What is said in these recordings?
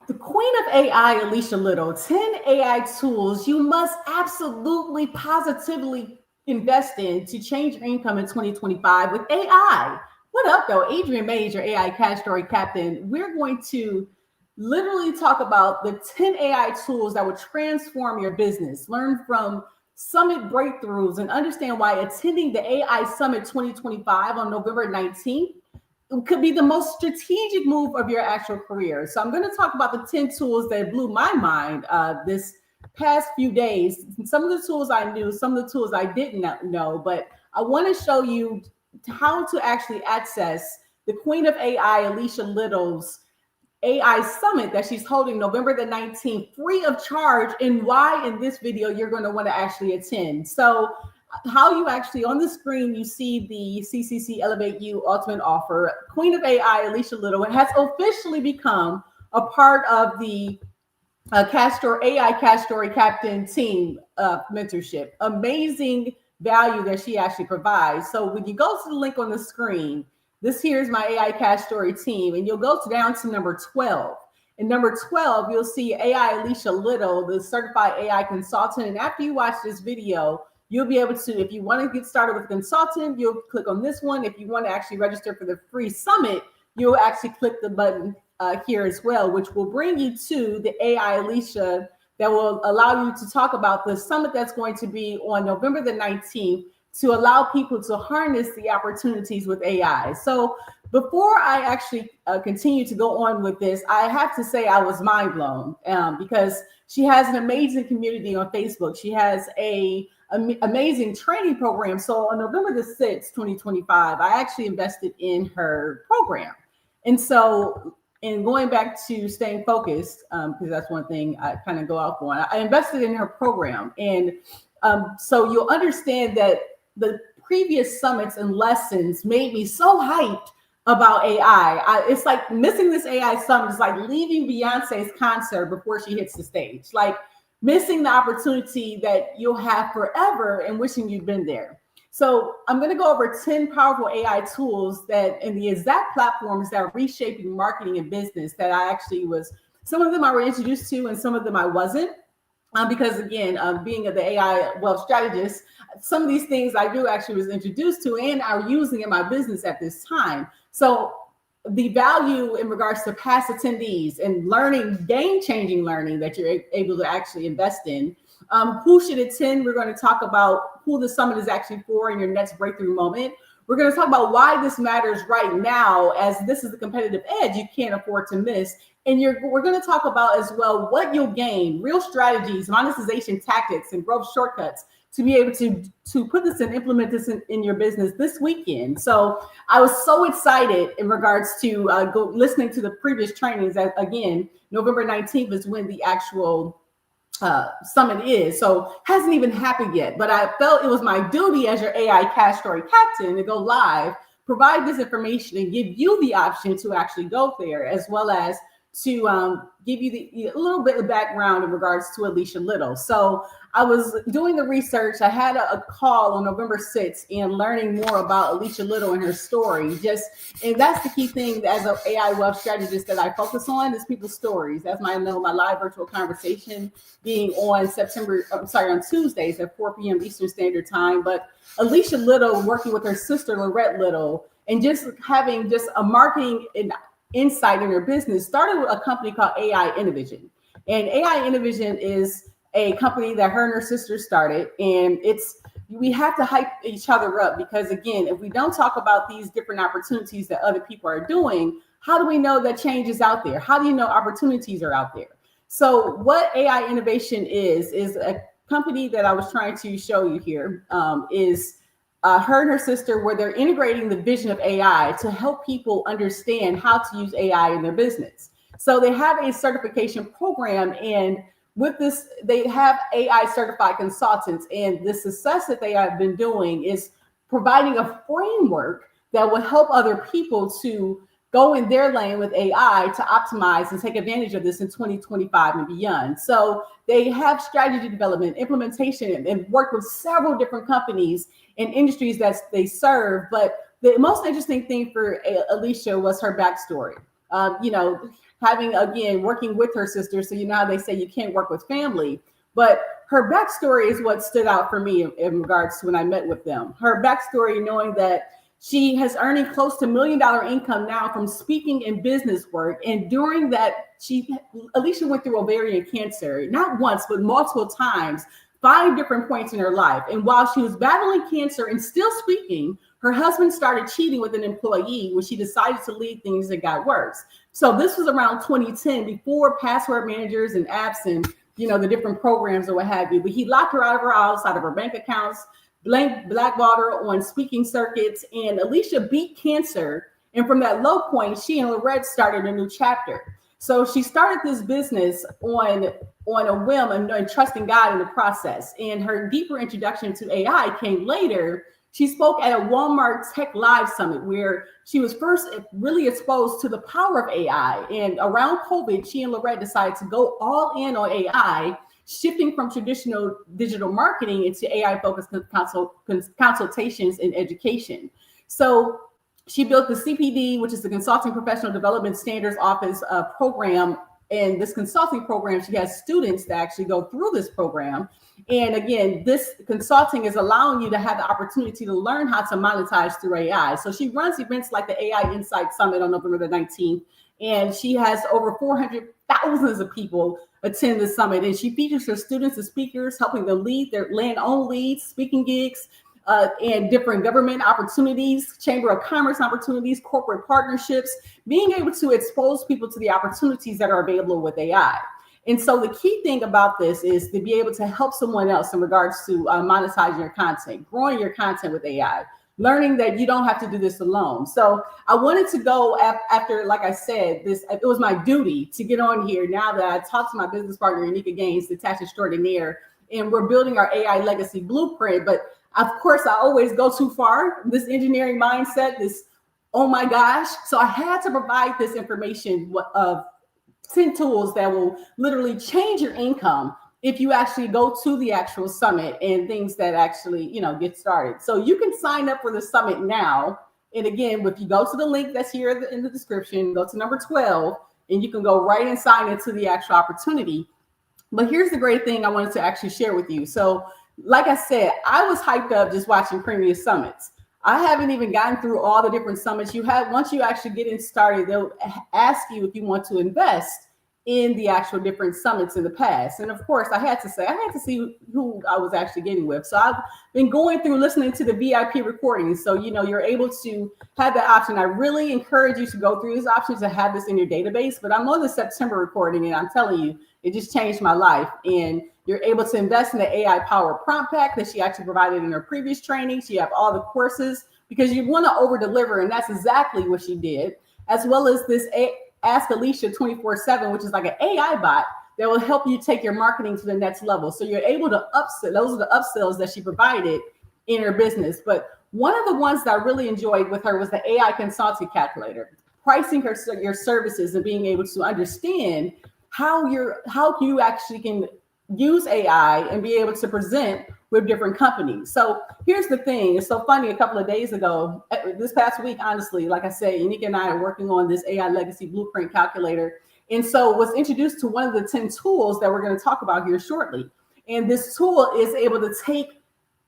The queen of AI, Alicia Lyttle, 10 AI tools you must absolutely positively invest in to change your income in 2025 with AI. What up, though? Adriane Mays, your AI cash story captain. We're going to literally talk about the 10 AI tools that will transform your business. Learn from summit breakthroughs and understand why attending the AI Summit 2025 on November 19th could be the most strategic move of your actual career. So I'm going to talk about the 10 tools that blew my mind this past few days. Some of the tools I knew, some of the tools I didn't know, but I want to show you how to actually access the queen of AI, Alicia Lyttle's AI Summit that she's holding November the 19th, free of charge, and why in this video you're going to want to actually attend. So how you actually on the screen, you see the CCC Elevate You Ultimate Offer. Queen of AI, Alicia Lyttle, has officially become a part of the AI Cash Story Captain team mentorship. Amazing value that she actually provides. So when you go to the link on the screen, this here is my AI Cash Story team, and you'll go down to number 12. In number 12, you'll see AI Alicia Lyttle, the certified AI consultant. And after you watch this video, you'll be able to, if you want to get started with a consultant, you'll click on this one. If you want to actually register for the free summit, you'll actually click the button here as well, which will bring you to the AI Alicia that will allow you to talk about the summit that's going to be on November the 19th to allow people to harness the opportunities with AI. So before I actually continue to go on with this, I have to say I was mind blown because she has an amazing community on Facebook. She has a amazing training program. So on November the 6th, 2025, I actually invested in her program. And so, and going back to staying focused, because that's one thing I kind of go off on, I invested in her program. And so you'll understand that the previous summits and lessons made me so hyped about AI. It's like missing this AI summit is like leaving Beyonce's concert before she hits the stage. Like missing the opportunity that you'll have forever and wishing you'd been there. So I'm going to go over 10 powerful AI tools that in the exact platforms that are reshaping marketing and business that I actually was, some of them I were introduced to and some of them I wasn't. Because again, being the AI wealth strategist, some of these things I do actually was introduced to and are using in my business at this time. So the value in regards to past attendees and learning, game-changing learning that you're able to actually invest in. Who should attend? We're going to talk about who the summit is actually for in your next breakthrough moment. We're going to talk about why this matters right now, as this is the competitive edge you can't afford to miss. And we're going to talk about as well what you'll gain, real strategies, monetization tactics, and growth shortcuts to be able to put this and implement this in your business this weekend. So I was so excited in regards to listening to the previous trainings. That, again, November 19th is when the actual summit is. So hasn't even happened yet, but I felt it was my duty as your AI cash story captain to go live, provide this information and give you the option to actually go there, as well as to give you a little bit of background in regards to Alicia Lyttle. So I was doing the research. I had a call on November 6th and learning more about Alicia Lyttle and her story. And that's the key thing as an AI wealth strategist that I focus on is people's stories. That's my live virtual conversation being on Tuesdays at 4 p.m. Eastern Standard Time. But Alicia Lyttle working with her sister, Lorette Lyttle, and just having just a marketing and insight in her business, started with a company called AI Innovision. And AI Innovision is a company that her and her sister started. And we have to hype each other up because, again, if we don't talk about these different opportunities that other people are doing, how do we know that change is out there? How do you know opportunities are out there? So what AI Innovation is a company that I was trying to show you here is her and her sister, where they're integrating the vision of AI to help people understand how to use AI in their business. So they have a certification program, and with this, they have AI certified consultants, and the success that they have been doing is providing a framework that will help other people to go in their lane with AI to optimize and take advantage of this in 2025 and beyond. So they have strategy development, implementation, and work with several different companies and industries that they serve. But the most interesting thing for Alicia was her backstory. having, again, working with her sister. So you know how they say you can't work with family. But her backstory is what stood out for me in regards to when I met with them. Her backstory, knowing that she has earning close to $1 million income now from speaking and business work. And during that, Alicia went through ovarian cancer, not once, but multiple times, 5 different points in her life. And while she was battling cancer and still speaking, her husband started cheating with an employee when she decided to leave. Things that got worse. So this was around 2010, before password managers and apps and the different programs or what have you. But he locked her out of her house, out of her bank accounts, blackballed her on speaking circuits, and Alicia beat cancer. And from that low point, she and Lorette started a new chapter. So she started this business on a whim and trusting God in the process. And her deeper introduction to AI came later. She spoke at a Walmart Tech Live Summit, where she was first really exposed to the power of AI. And around COVID, she and Lorette decided to go all in on AI, shifting from traditional digital marketing into AI-focused consultations and education. So she built the CPD, which is the Consulting Professional Development Standards Office program. And this consulting program, she has students that actually go through this program. And again, this consulting is allowing you to have the opportunity to learn how to monetize through AI. So she runs events like the AI Insight Summit on November the 19th. And she has over 400,000 of people attend the summit. And she features her students as speakers, helping them lead their land-owned leads, speaking gigs, and different government opportunities, chamber of commerce opportunities, corporate partnerships, being able to expose people to the opportunities that are available with AI. And so the key thing about this is to be able to help someone else in regards to monetizing your content, growing your content with AI, learning that you don't have to do this alone. So I wanted to go after, like I said, it was my duty to get on here now that I talked to my business partner, Anika Gaines, the tax extraordinaire, and we're building our AI legacy blueprint. But of course, I always go too far, this engineering mindset, this, oh my gosh. So I had to provide this information of 10 tools that will literally change your income if you actually go to the actual summit, and things that actually, get started. So you can sign up for the summit now. And again, if you go to the link that's here in the description, go to number 12, and you can go right and sign into the actual opportunity. But here's the great thing I wanted to actually share with you. So like I said, I was hyped up just watching previous summits. I haven't even gotten through all the different summits you have. Once you actually get in started, they'll ask you if you want to invest in the actual different summits in the past. And of course, I had to see who I was actually getting with. So I've been going through listening to the VIP recordings. So, you're able to have the option. I really encourage you to go through these options to have this in your database. But I'm on the September recording, and I'm telling you, it just changed my life. And you're able to invest in the AI Power Prompt Pack that she actually provided in her previous training. She have all the courses, because you want to over deliver. And that's exactly what she did, as well as this Ask Alicia 24/7, which is like an AI bot that will help you take your marketing to the next level. So you're able to upsell. Those are the upsells that she provided in her business. But one of the ones that I really enjoyed with her was the AI consulting calculator, pricing your services and being able to understand how you actually can use AI and be able to present with different companies. So here's the thing. It's so funny. A couple of days ago, this past week, honestly, like I said, Anika and I are working on this AI legacy blueprint calculator. And so was introduced to one of the 10 tools that we're going to talk about here shortly. And this tool is able to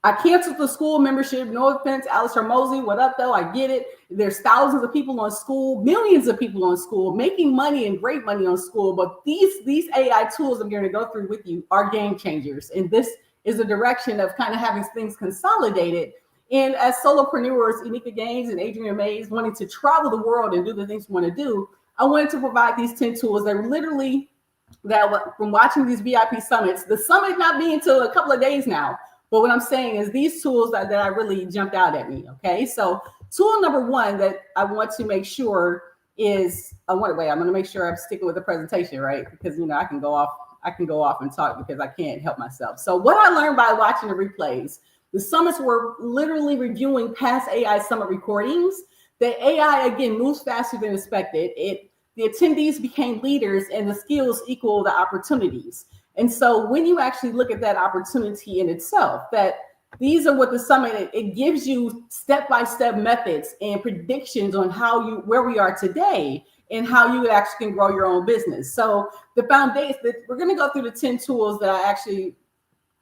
I canceled the school membership. No offense, Alicia Mosley. What up, though? I get it. There's thousands of people on school, millions of people on school, making money and great money on school. But these AI tools I'm going to go through with you are game changers. And this is a direction of kind of having things consolidated. And as solopreneurs, Anika Gaines and Adriane Mays, wanting to travel the world and do the things we want to do, I wanted to provide these 10 tools that literally, from watching these VIP summits, the summit not being until a couple of days now. But what I'm saying is these tools that I really jumped out at me. Okay. So tool number 1 that I want to make sure is, I'm going to make sure I'm sticking with the presentation, right? Because, I can go off and talk because I can't help myself. So what I learned by watching the replays, the summits were literally reviewing past AI summit recordings. The AI, again, moves faster than expected. The attendees became leaders, and the skills equal the opportunities. And so when you actually look at that opportunity in itself, that these are what the summit, it gives you step-by-step methods and predictions on where we are today. and how you actually can grow your own business. So the foundation, we're going to go through the 10 tools that I actually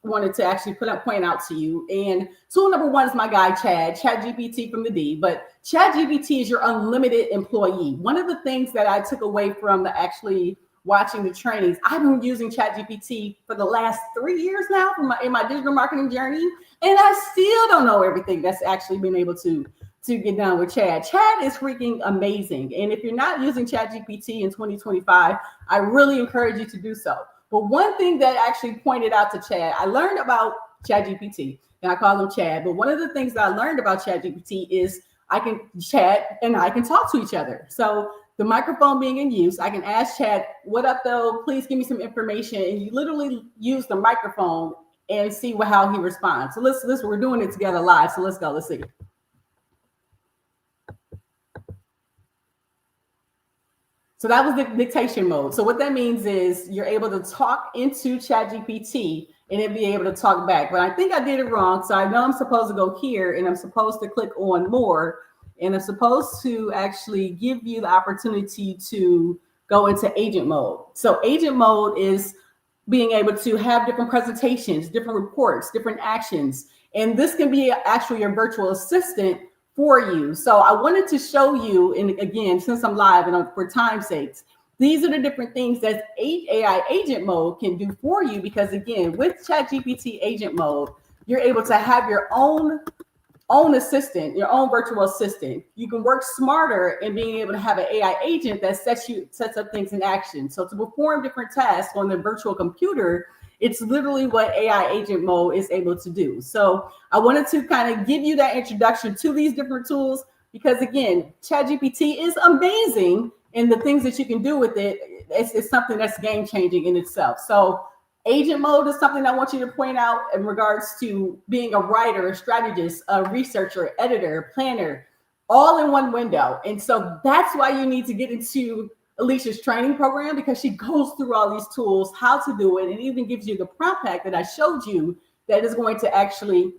wanted to actually point out to you. And tool number one is my guy, ChatGPT from the D. But ChatGPT is your unlimited employee. One of the things that I took away from actually watching the trainings, I've been using ChatGPT for the last 3 years now in my digital marketing journey, and I still don't know everything that's actually been able to get done with Chat. Chat is freaking amazing. And if you're not using ChatGPT in 2025, I really encourage you to do so. But one thing that actually pointed out to Chad, I learned about ChatGPT, and I call him Chad. But one of the things that I learned about ChatGPT is I can chat and I can talk to each other. So the microphone being in use, I can ask Chad, what up though? Please give me some information. And you literally use the microphone and see how he responds. So let's we're doing it together live. So let's go. Let's see. So that was the dictation mode. So what that means is you're able to talk into ChatGPT and it'll be able to talk back. But I think I did it wrong. So I know I'm supposed to go here and I'm supposed to click on more. And I'm supposed to actually give you the opportunity to go into agent mode. So agent mode is being able to have different presentations, different reports, different actions. And this can be actually your virtual assistant for you. So I wanted to show you, and again, since I'm live and for time's sakes, these are the different things that AI agent mode can do for you. Because again, with ChatGPT agent mode, you're able to have your own assistant, your own virtual assistant. You can work smarter in being able to have an AI agent that sets up things in action. So to perform different tasks on the virtual computer, it's literally what AI agent mode is able to do. So I wanted to kind of give you that introduction to these different tools, because again, ChatGPT is amazing, and the things that you can do with it, it's something that's game changing in itself. So agent mode is something I want you to point out in regards to being a writer, a strategist, a researcher, editor, planner, all in one window. And so that's why you need to get into Alicia's training program, because she goes through all these tools, how to do it, and even gives you the prompt pack that I showed you that is going to actually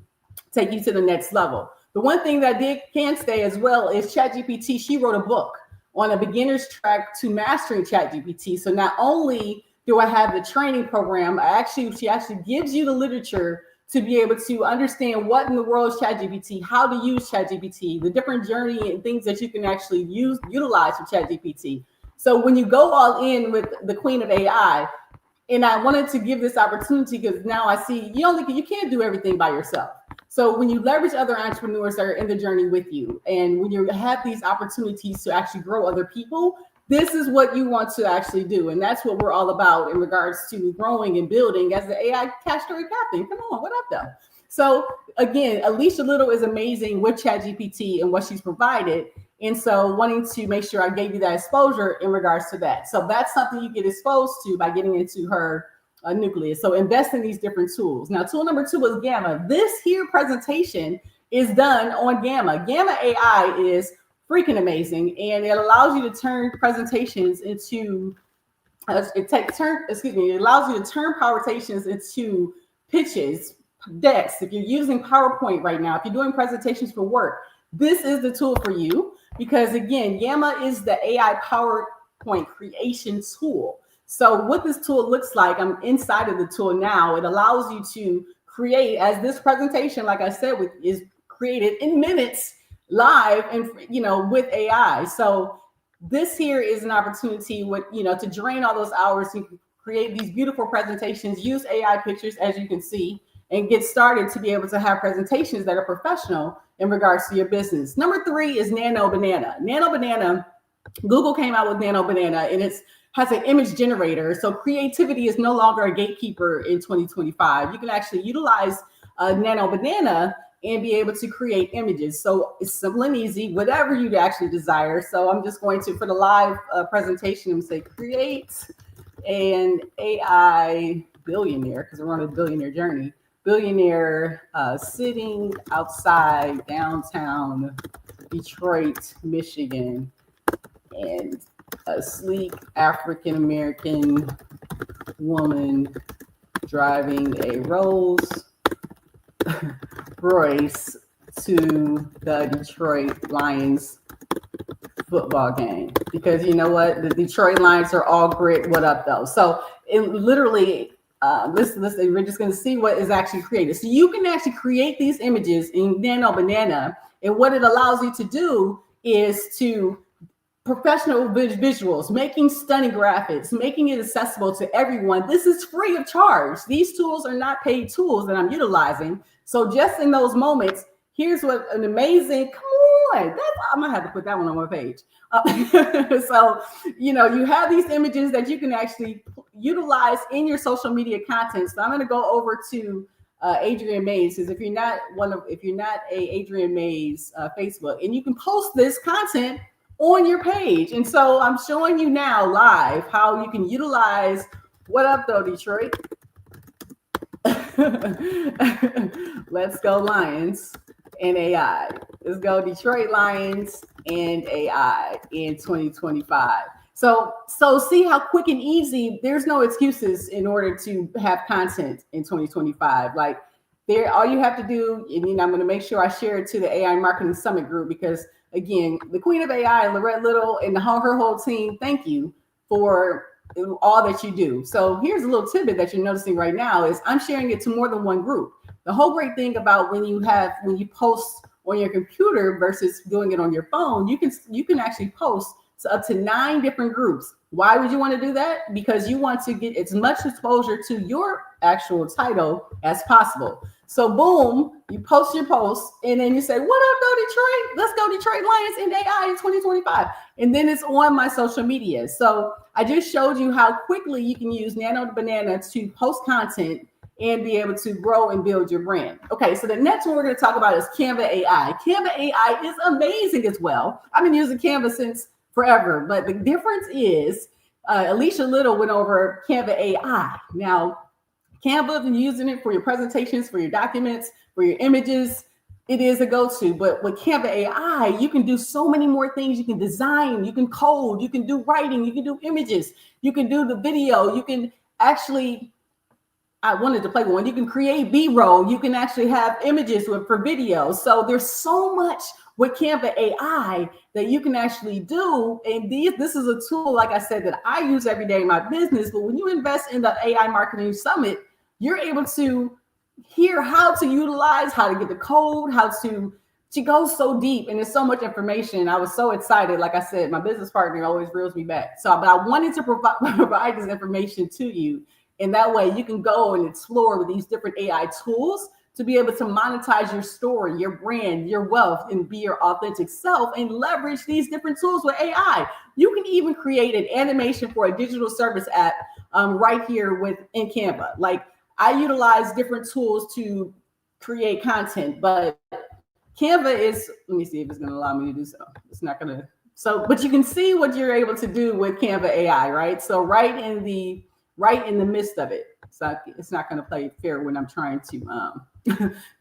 take you to the next level. The one thing that can say as well is ChatGPT, she wrote a book on a beginner's track to mastering ChatGPT. So not only do I have the training program, she actually gives you the literature to be able to understand what in the world is ChatGPT, how to use ChatGPT, the different journey and things that you can actually utilize for ChatGPT. So when you go all in with the queen of AI, and I wanted to give this opportunity because now I see you can't do everything by yourself. So when you leverage other entrepreneurs that are in the journey with you, and when you have these opportunities to actually grow other people, this is what you want to actually do. And that's what we're all about in regards to growing and building as the AI cash story captain. Come on, what up though? So again, Alicia Lyttle is amazing with ChatGPT and what she's provided. And so wanting to make sure I gave you that exposure in regards to that. So that's something you get exposed to by getting into her nucleus. So invest in these different tools. Now, tool number 2 is Gamma. This here presentation is done on Gamma. Gamma AI is freaking amazing, and it allows you to turn presentations into it allows you to turn presentations into pitches, decks. If you're using PowerPoint right now, if you're doing presentations for work, this is the tool for you, because again, Gamma is the AI PowerPoint creation tool. So what this tool looks like, I'm inside of the tool now. It allows you to create, as this presentation, like I said, is created in minutes live and with AI. So this here is an opportunity to drain all those hours and create these beautiful presentations, use AI pictures, as you can see, and get started to be able to have presentations that are professional in regards to your business. Number 3 is Nano Banana. Nano Banana, Google came out with Nano Banana, and has an image generator. So creativity is no longer a gatekeeper in 2025. You can actually utilize Nano Banana and be able to create images. So it's simple and easy, whatever you actually desire. So I'm just going to, for the live presentation, say create an AI billionaire, because we're on a billionaire journey. Billionaire sitting outside downtown Detroit, Michigan, and a sleek African-American woman driving a Rolls Royce to the Detroit Lions football game. because you know what? The Detroit Lions are all grit. What up, though? So it literally, listen, we're just going to see what is actually created. So you can actually create these images in Nano Banana, and what it allows you to do is to professional visuals, making stunning graphics, making it accessible to everyone. This is free of charge. These tools are not paid tools that I'm utilizing. So just in those moments, here's what an amazing, come on, I'm gonna have to put that one on my page. So, you know, you have these images that you can actually utilize in your social media content. So I'm gonna go over to Adriane Mays, because if you're not a Adriane Mays Facebook, and you can post this content on your page. And so I'm showing you now live how you can utilize, what up though, Detroit? Let's go Lions and AI. Let's go Detroit Lions and AI in 2025. So see how quick and easy, there's no excuses in order to have content in 2025. Like all you have to do, and I'm going to make sure I share it to the AI Marketing Summit group, because again, the queen of AI, Lorette Little, and her whole team, thank you for all that you do. So here's a little tidbit that you're noticing right now is I'm sharing it to more than one group. The whole great thing about when you post on your computer versus doing it on your phone, you can actually post to up to 9 different groups. Why would you want to do that? Because you want to get as much exposure to your actual title as possible. So boom, you post your post, and then you say, what up, though, Detroit? Let's go Detroit Lions in AI in 2025. And then it's on my social media. So I just showed you how quickly you can use Nano Banana to post content and be able to grow and build your brand. Okay, so the next one we're going to talk about is Canva AI. Canva AI is amazing as well. I've been using Canva since forever, but the difference is Alicia Lyttle went over Canva AI. Now, Canva, if you're using it for your presentations, for your documents, for your images, it is a go-to. But with Canva AI, you can do so many more things. You can design, you can code, you can do writing, you can do images, you can do the video, you can actually, I wanted to play one. You can create B-roll. You can actually have images for video. So there's so much with Canva AI that you can actually do. And this is a tool, like I said, that I use every day in my business. But when you invest in the AI Marketing Summit, you're able to hear how to utilize, how to get the code, how to go so deep. And there's so much information. I was so excited. Like I said, my business partner always reels me back. But I wanted to provide this information to you. And that way you can go and explore with these different AI tools to be able to monetize your story, your brand, your wealth, and be your authentic self and leverage these different tools with AI. You can even create an animation for a digital service app right here in Canva. Like I utilize different tools to create content, but Canva is, let me see if it's going to allow me to do so. It's not going to. So, but you can see what you're able to do with Canva AI, right? So right in the midst of it. So it's not going to play fair when I'm trying to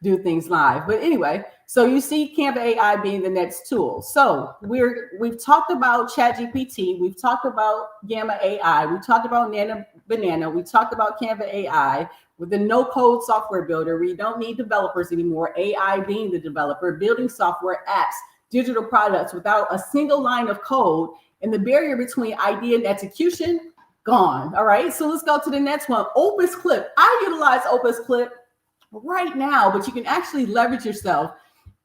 do things live. But anyway, so you see Canva AI being the next tool. So we've talked about ChatGPT, we've talked about Gamma AI, we talked about Nano Banana, we talked about Canva AI with the no-code software builder. We don't need developers anymore. AI being the developer, building software, apps, digital products without a single line of code, and the barrier between idea and execution gone. All right, so let's go to the next one. Opus Clip. I utilize Opus Clip right now, but you can actually leverage yourself.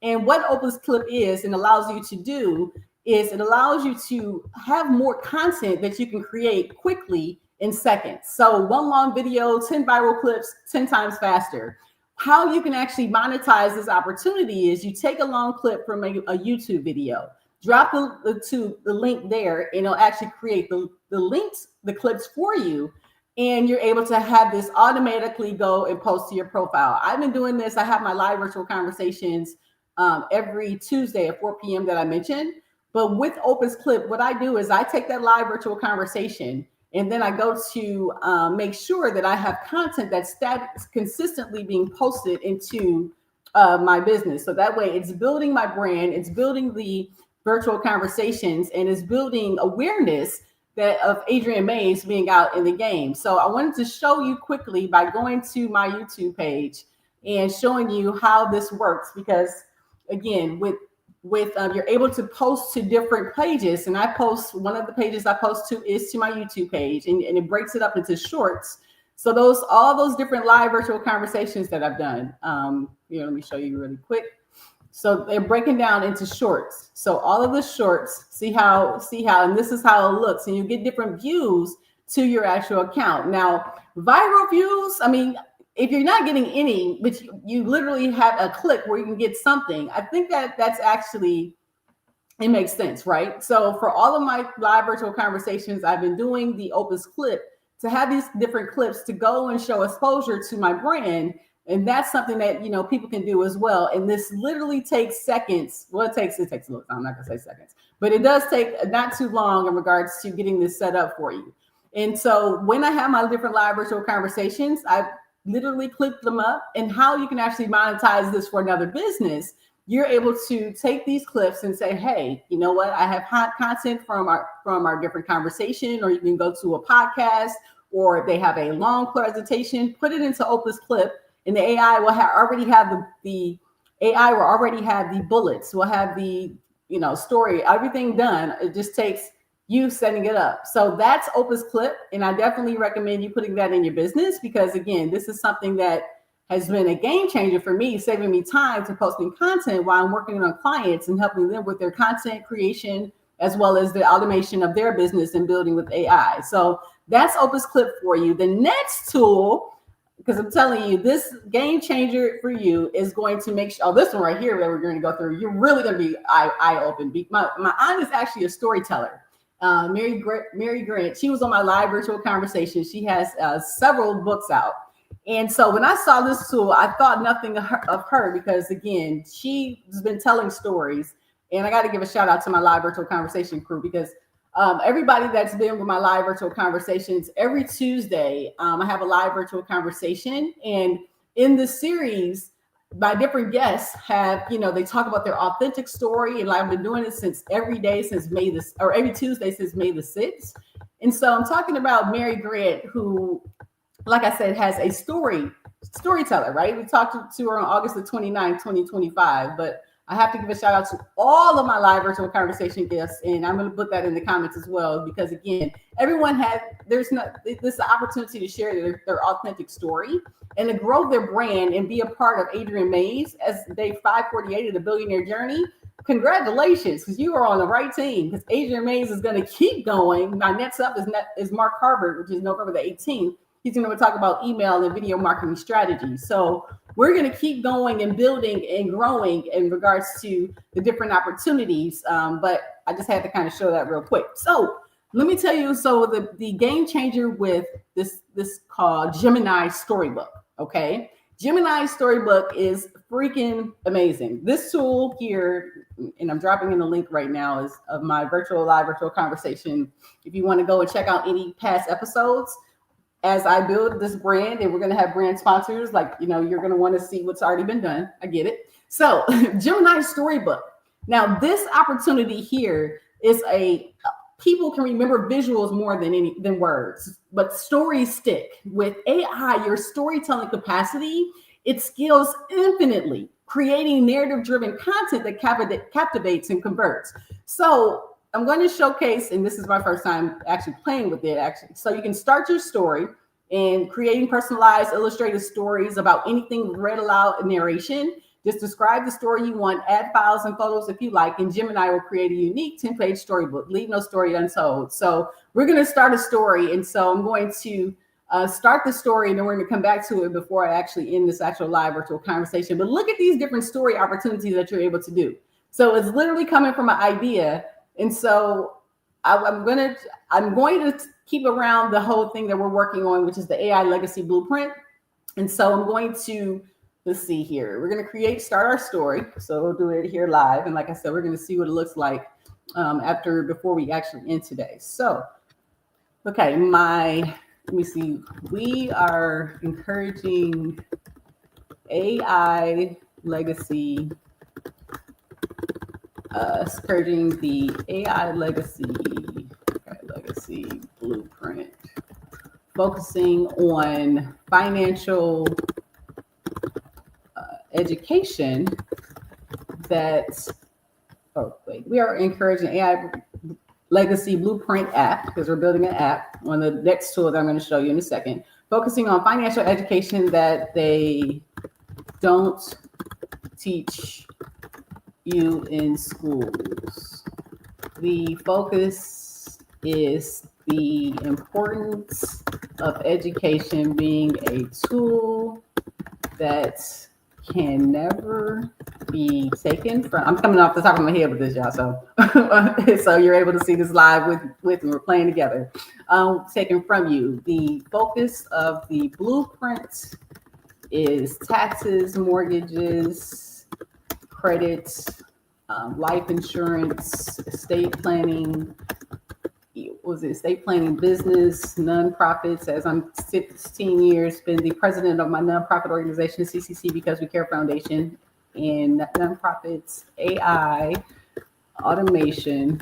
And what Opus Clip is and allows you to do is it allows you to have more content that you can create quickly in seconds. So one long video, 10 viral clips, 10 times faster. How you can actually monetize this opportunity is you take a long clip from a YouTube video, drop the link there, and it'll actually create the links, the clips for you. And you're able to have this automatically go and post to your profile. I've been doing this. I have my live virtual conversations every Tuesday at 4 p.m. that I mentioned. But with Opus Clip, what I do is I take that live virtual conversation and then I go to make sure that I have content that's consistently being posted into my business. So that way it's building my brand, it's building the virtual conversations, and it's building awareness of Adriane Mays being out in the game. So I wanted to show you quickly by going to my YouTube page and showing you how this works, because again, with with you're able to post to different pages. And I post, one of the pages I post to is to my YouTube page, and it breaks it up into shorts. So all those different live virtual conversations that I've done, let me show you really quick. So they're breaking down into shorts. So all of the shorts, see how, and this is how it looks, and you get different views to your actual account. Now, viral views, I mean, if you're not getting any, but you literally have a click where you can get something, I think that's actually, it makes sense, right? So for all of my live virtual conversations, I've been doing the Opus clip to have these different clips to go and show exposure to my brand. And that's something that, people can do as well. And this literally takes seconds. Well, it takes a little time. I'm not gonna say seconds, but it does take not too long in regards to getting this set up for you. And so when I have my different live virtual conversations, I literally clip them up. And how you can actually monetize this for another business, you're able to take these clips and say, hey, you know what? I have hot content from our different conversation, or you can go to a podcast, or they have a long presentation, put it into Opus clip, and the AI will already have the AI will already have the bullets, will have the story, everything done. It just takes you setting it up. So that's Opus Clip, and I definitely recommend you putting that in your business, because again, this is something that has been a game changer for me, saving me time to posting content while I'm working on clients and helping them with their content creation, as well as the automation of their business and building with AI. So that's Opus Clip for you. The next tool, because I'm telling you, this game changer for you is going to make sure, this one right here that we're going to go through, you're really going to be eye-open. My aunt is actually a storyteller. Mary Grant, she was on my live virtual conversation. She has several books out. And so when I saw this tool, I thought nothing of her because, again, she's been telling stories. And I got to give a shout out to my live virtual conversation crew, because everybody that's been with my live virtual conversations, every Tuesday, I have a live virtual conversation. And in the series, my different guests have, they talk about their authentic story. And I've been doing it every Tuesday since May the 6th. And so I'm talking about Mary Grant, who, like I said, has a storyteller, right? We talked to her on August the 29th, 2025, but I have to give a shout out to all of my live virtual conversation guests, and I'm going to put that in the comments as well, because again, everyone there's this opportunity to share their authentic story and to grow their brand and be a part of Adriane Mays as day 548 of the Billionaire Journey. Congratulations, because you are on the right team, because Adriane Mays is going to keep going. My next up is Mark Harbert, which is November the 18th. He's going to talk about email and video marketing strategies. So we're going to keep going and building and growing in regards to the different opportunities. But I just had to kind of show that real quick. So let me tell you, so the game changer with this called Gemini Storybook. Okay. Gemini Storybook is freaking amazing. This tool here, and I'm dropping in the link right now, is of my live virtual conversation. If you want to go and check out any past episodes, as I build this brand, and we're going to have brand sponsors, you're going to want to see what's already been done. I get it. So Gemini Storybook. Now, this opportunity here is people can remember visuals more than words, but stories stick. With AI, your storytelling capacity, it scales infinitely, creating narrative-driven content that captivates and converts. So I'm going to showcase, and this is my first time actually playing with it, So you can start your story and creating personalized illustrated stories about anything read aloud and narration. Just describe the story you want, add files and photos if you like, and Gemini will create a unique 10-page storybook. Leave no story untold. So we're going to start a story. And so I'm going to start the story, and then we're going to come back to it before I actually end this actual live virtual conversation. But look at these different story opportunities that you're able to do. So it's literally coming from an idea. And so I'm going to keep around the whole thing that we're working on, which is the AI legacy blueprint. And so I'm going to, let's see here. We're going to start our story. So we'll do it here live. And like I said, we're going to see what it looks like before we actually end today. So, okay, let me see. We are encouraging AI legacy skirting the AI legacy blueprint, focusing on financial education that wait. We are encouraging AI Legacy Blueprint app because we're building an app on the next tool that I'm going to show you in a second, focusing on financial education that they don't teach you in schools. The focus is the importance of education being a tool that can never be taken from. I'm coming off the top of my head with this, y'all. So, so you're able to see this live with me. We're playing together. Taken from you. The focus of the blueprint is taxes, mortgages, credit, life insurance, estate planning. Estate planning, business, nonprofits. As I'm 16 years, been the president of my nonprofit organization, CCC Because We Care Foundation, and nonprofits, AI, automation,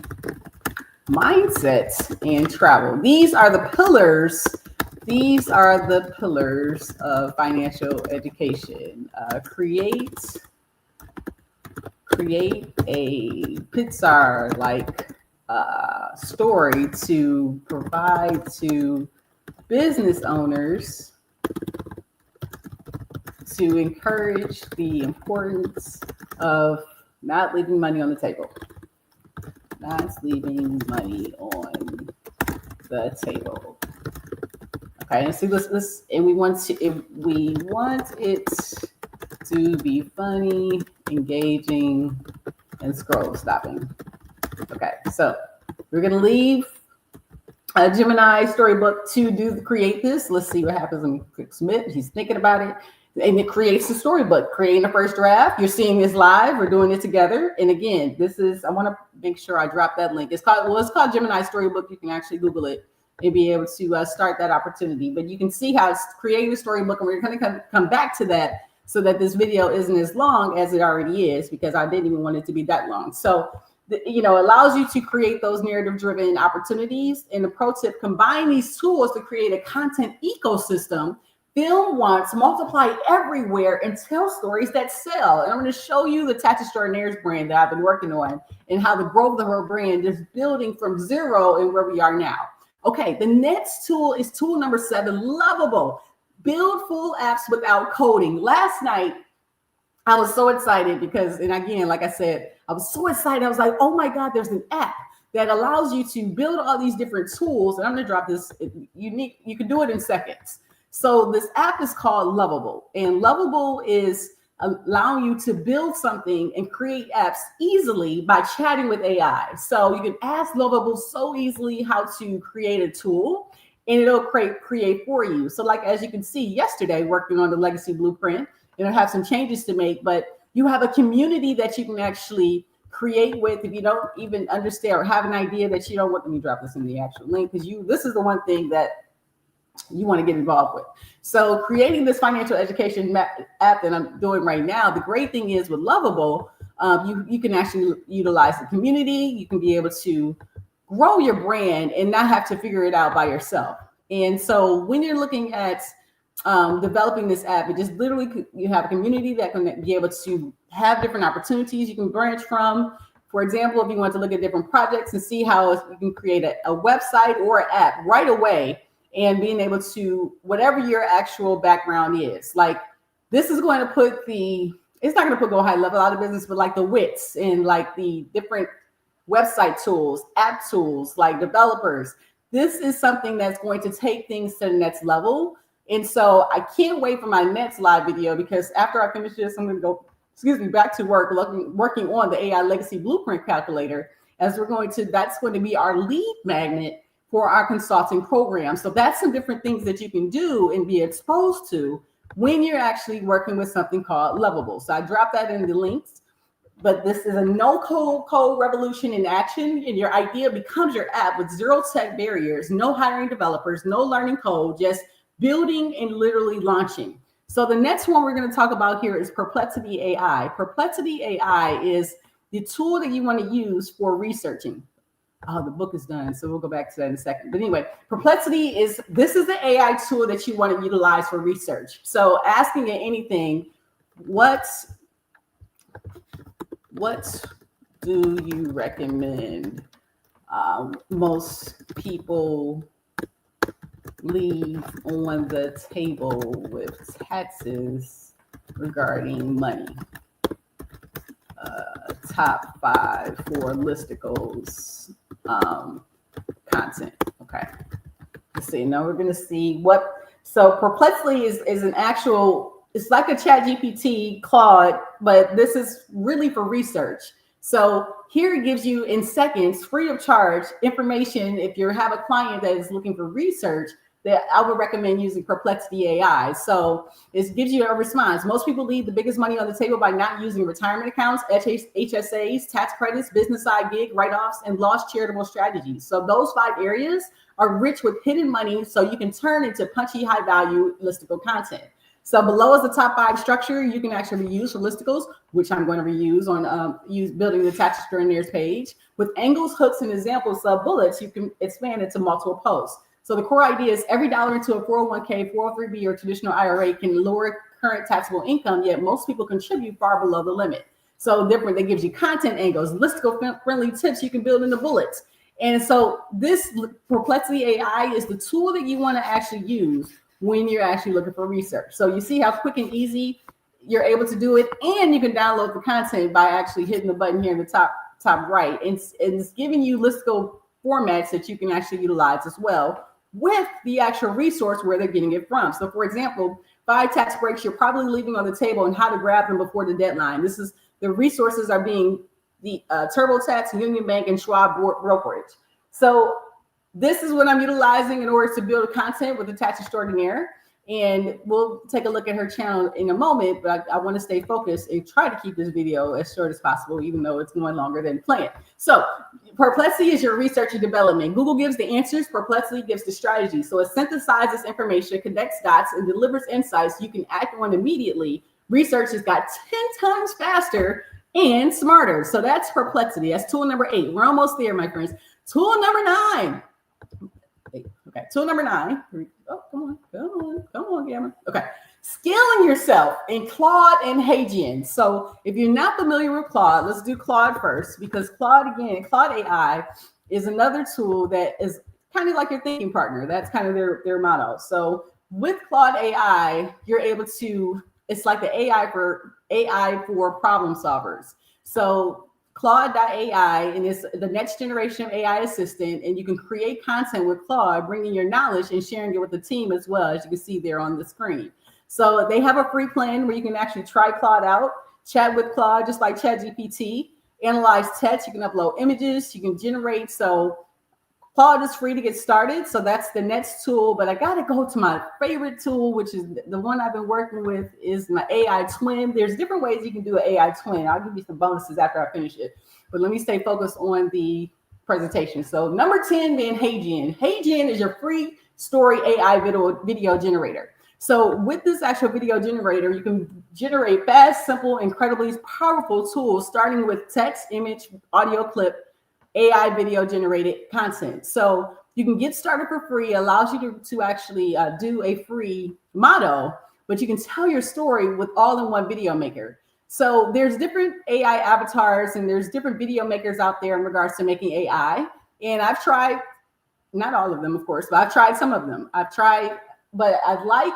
mindset, and travel. These are the pillars. These are the pillars of financial education. Create a Pixar-like story to provide to business owners to encourage the importance of not leaving money on the table. Not leaving money on the table. Okay, and see this, and we want it to be funny, engaging, and scroll stopping. Okay, so we're gonna leave Gemini Storybook to create this. Let's see what happens. Let me click submit. He's thinking about it, and it creates the storybook, creating the first draft. You're seeing this live. We're doing it together. And again, this is, I want to make sure I drop that link. It's called Gemini Storybook. You can actually Google it and be able to start that opportunity. But you can see how it's creating a storybook, and we're going to come back to that so that this video isn't as long as it already is, because I didn't even want it to be that long. So allows you to create those narrative-driven opportunities. And the pro tip, combine these tools to create a content ecosystem. Film once, multiply everywhere, and tell stories that sell. And I'm going to show you the Tax Extraordinaires brand that I've been working on and how the growth of her brand is building from zero and where we are now. Okay, the next tool is tool number 7, Lovable. Build full apps without coding. Last night, I was so excited because, and again, like I said, I was so excited. I was like, oh my God, there's an app that allows you to build all these different tools. And I'm going to drop this unique. You can do it in seconds. So this app is called Lovable, and Lovable is allowing you to build something and create apps easily by chatting with AI. So you can ask Lovable so easily how to create a tool, and it'll create for you. So like, as you can see yesterday, working on the legacy blueprint, it'll have some changes to make, but you have a community that you can actually create with. If you don't even understand or have an idea that you don't want, let me drop this in the actual link, because this is the one thing that you want to get involved with. So creating this financial education app that I'm doing right now, the great thing is with Lovable, you can actually utilize the community. You can be able to grow your brand and not have to figure it out by yourself. And so when you're looking at developing this app, it just literally, you have a community that can be able to have different opportunities you can branch from. For example, if you want to look at different projects and see how you can create a website or an app right away, and being able to, whatever your actual background is, like this is going to put it's not going to go high level out of business, but like the WITs and like the different website tools, app tools, like developers. This is something that's going to take things to the next level. And so I can't wait for my next live video, because after I finish this, I'm going to go, back to work, working on the AI Legacy Blueprint Calculator, as that's going to be our lead magnet for our consulting program. So that's some different things that you can do and be exposed to when you're actually working with something called Lovable. So I dropped that in the links, but this is a no-code revolution in action, and your idea becomes your app with zero tech barriers, no hiring developers, no learning code, just building and literally launching. So the next one we're going to talk about here is Perplexity AI. Perplexity AI is the tool that you want to use for researching. Oh, the book is done, so we'll go back to that in a second. But anyway, Perplexity is the AI tool that you want to utilize for research. So asking it anything, what do you recommend most people leave on the table with taxes regarding money? Top 5 for listicles content. Okay. Let's see. Now we're going to see what. So Perplexly is an actual, it's like a ChatGPT Claude, but this is really for research. So here it gives you in seconds, free of charge, information. If you have a client that is looking for research, that I would recommend using Perplexity AI. So it gives you a response. Most people leave the biggest money on the table by not using retirement accounts, HSAs, tax credits, business side gig, write-offs, and lost charitable strategies. So those 5 areas are rich with hidden money, so you can turn into punchy, high-value listicle content. So below is the top 5 structure you can actually reuse for listicles, which I'm going to reuse on building the tax extraordinaires page. With angles, hooks, and examples of bullets, you can expand it to multiple posts. So the core idea is every dollar into a 401k, 403b, or traditional IRA can lower current taxable income, yet most people contribute far below the limit. So different, that gives you content angles, listicle-friendly tips you can build into bullets. And so this Perplexity AI is the tool that you want to actually use when you're actually looking for research. So you see how quick and easy you're able to do it, and you can download the content by actually hitting the button here in the top right. And it's giving you listicle formats that you can actually utilize as well, with the actual resource where they're getting it from. So for example, 5 tax breaks you're probably leaving on the table and how to grab them before the deadline. This is the resources are being the TurboTax, Union Bank, and Schwab brokerage. So this is what I'm utilizing in order to build content with the tax extraordinaire. And we'll take a look at her channel in a moment, but I want to stay focused and try to keep this video as short as possible, even though it's going longer than planned. So Perplexity is your research and development. Google gives the answers, Perplexity gives the strategy. So it synthesizes information, connects dots, and delivers insights you can act on immediately. Research has got 10 times faster and smarter. So that's Perplexity. That's tool number 8. We're almost there, my friends. Tool number 9. Okay, tool number 9. Oh, come on, Gamma. Okay, scaling yourself in Claude and Adriane. So if you're not familiar with Claude, let's do Claude first, because Claude AI is another tool that is kind of like your thinking partner. That's kind of their motto. So with Claude AI, you're able to, it's like the AI for problem solvers. So Claude.ai, and it's the next generation of AI assistant, and you can create content with Claude, bringing your knowledge and sharing it with the team as well, as you can see there on the screen. So they have a free plan where you can actually try Claude out, chat with Claude, just like ChatGPT, analyze text, you can upload images, you can generate. So Claude is free to get started. So that's the next tool, but I got to go to my favorite tool, which is the one I've been working with, is my AI twin. There's different ways you can do an AI twin. I'll give you some bonuses after I finish it, but let me stay focused on the presentation. So number 10, being Adriane. Adriane is your free story AI video generator. So with this actual video generator, you can generate fast, simple, incredibly powerful tools, starting with text, image, audio clip, AI video generated content. So you can get started for free. It allows you to actually do a free model, but you can tell your story with all-in-one video maker. So there's different AI avatars and there's different video makers out there in regards to making AI. And I've tried, not all of them, of course, but I've tried some of them. But I like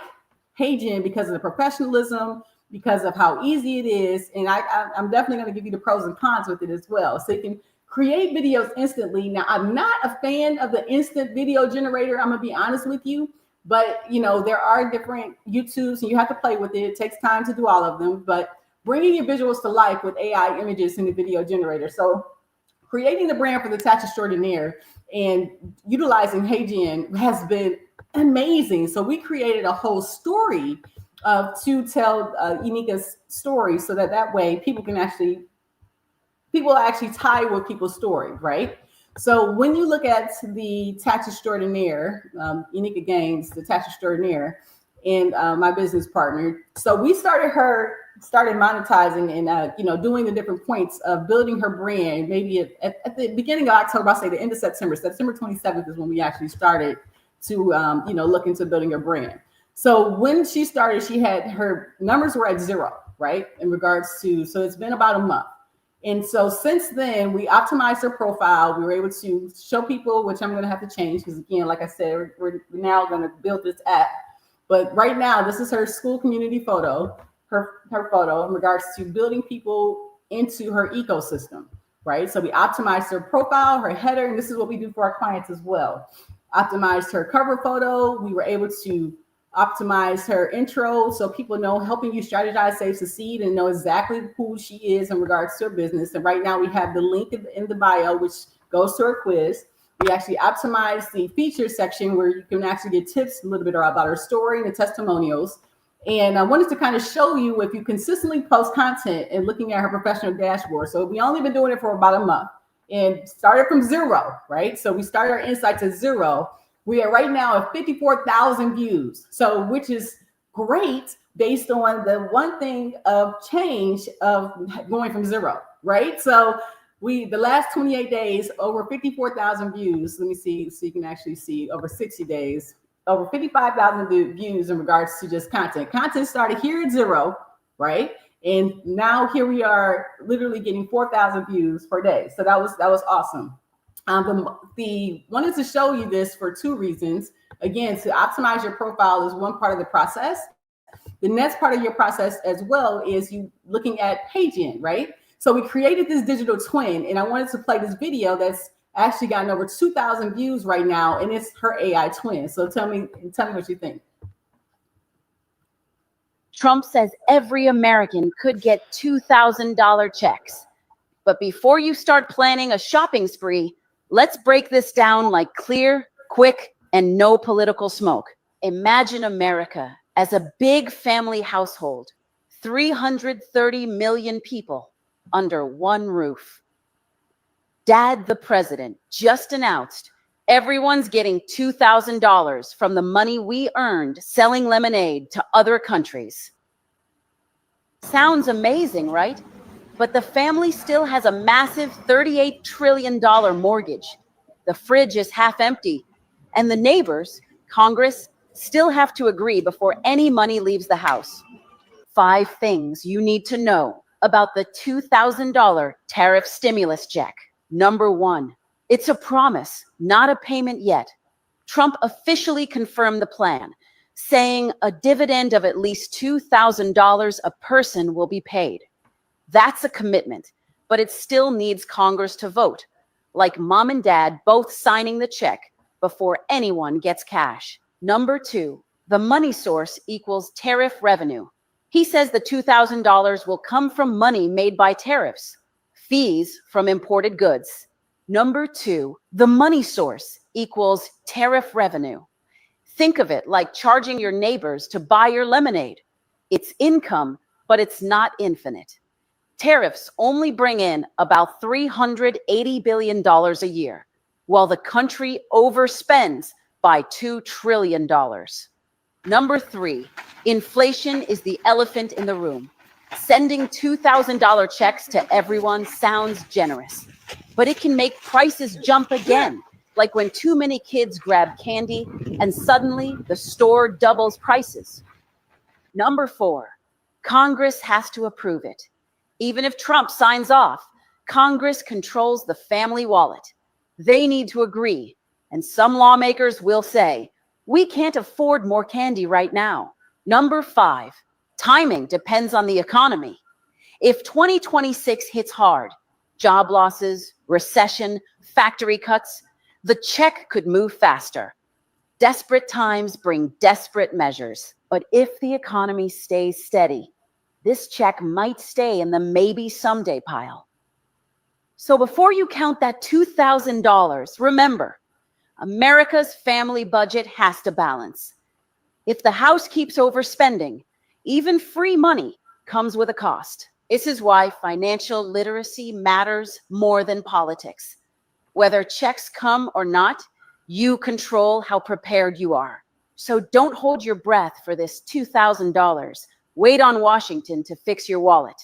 Adriane because of the professionalism, because of how easy it is. And I'm definitely going to give you the pros and cons with it as well. So you can create videos instantly. Now, I'm not a fan of the instant video generator. I'm gonna be honest with you, but there are different YouTubes and you have to play with it. It takes time to do all of them, but bringing your visuals to life with AI images in the video generator. So creating the brand for the tax extraordinaire and utilizing Adriane has been amazing. So we created a whole story to tell Unika's story, so that way people actually tie with people's story, right? So when you look at the tax extraordinaire, Unika Gaines, the tax extraordinaire, and my business partner, so we started monetizing and doing the different points of building her brand. Maybe at the beginning of October, I'll say the end of September. September 27th is when we actually started to look into building her brand. So when she started, her numbers were at 0, right? In regards to, so it's been about a month. And so since then, we optimized their profile. We were able to show people, which I'm going to have to change because, again, like I said, we're now going to build this app. But right now, this is her school community photo, her photo in regards to building people into her ecosystem, right? So we optimized her profile, her header, and this is what we do for our clients as well. Optimized her cover photo. We were able to optimize her intro so people know, helping you strategize, save, succeed, and know exactly who she is in regards to her business. And right now we have the link in the bio, which goes to her quiz. We actually optimize the features section where you can actually get tips a little bit about her story and the testimonials. And I wanted to kind of show you, if you consistently post content and looking at her professional dashboard. So we only been doing it for about a month and started from zero, right? So we started our insights at zero. We are right now at 54,000 views. So, which is great based on the one thing of change of going from zero, right? So the last 28 days, over 54,000 views. Let me see, so you can actually see over 60 days, over 55,000 views in regards to just content. Content started here at zero, right? And now here we are literally getting 4,000 views per day. So that was awesome. The wanted to show you this for two reasons. Again, to optimize your profile is one part of the process. The next part of your process as well is you looking at paging, right? So we created this digital twin, and I wanted to play this video that's actually gotten over 2,000 views right now, and it's her AI twin. So tell me what you think. Trump says every American could get $2,000 checks. But before you start planning a shopping spree, let's break this down like clear, quick, and no political smoke. Imagine America as a big family household, 330 million people under one roof. Dad, the president, just announced everyone's getting $2,000 from the money we earned selling lemonade to other countries. Sounds amazing, right? But the family still has a massive $38 trillion mortgage. The fridge is half empty, and the neighbors, Congress, still have to agree before any money leaves the house. 5 things you need to know about the $2,000 tariff stimulus check. Number 1, it's a promise, not a payment yet. Trump officially confirmed the plan, saying a dividend of at least $2,000 a person will be paid. That's a commitment, but it still needs Congress to vote, like mom and dad both signing the check before anyone gets cash. Number 2, the money source equals tariff revenue. He says the $2,000 will come from money made by tariffs, fees from imported goods. Number 2, the money source equals tariff revenue. Think of it like charging your neighbors to buy your lemonade. It's income, but it's not infinite. Tariffs only bring in about $380 billion a year, while the country overspends by $2 trillion. Number 3, inflation is the elephant in the room. Sending $2,000 checks to everyone sounds generous, but it can make prices jump again, like when too many kids grab candy and suddenly the store doubles prices. Number 4, Congress has to approve it. Even if Trump signs off, Congress controls the family wallet. They need to agree, and some lawmakers will say, we can't afford more candy right now. Number 5, timing depends on the economy. If 2026 hits hard, job losses, recession, factory cuts, the check could move faster. Desperate times bring desperate measures. But if the economy stays steady, this check might stay in the maybe someday pile. So before you count that $2,000, remember, America's family budget has to balance. If the house keeps overspending, even free money comes with a cost. This is why financial literacy matters more than politics. Whether checks come or not, you control how prepared you are. So don't hold your breath for this $2,000. Wait on Washington to fix your wallet.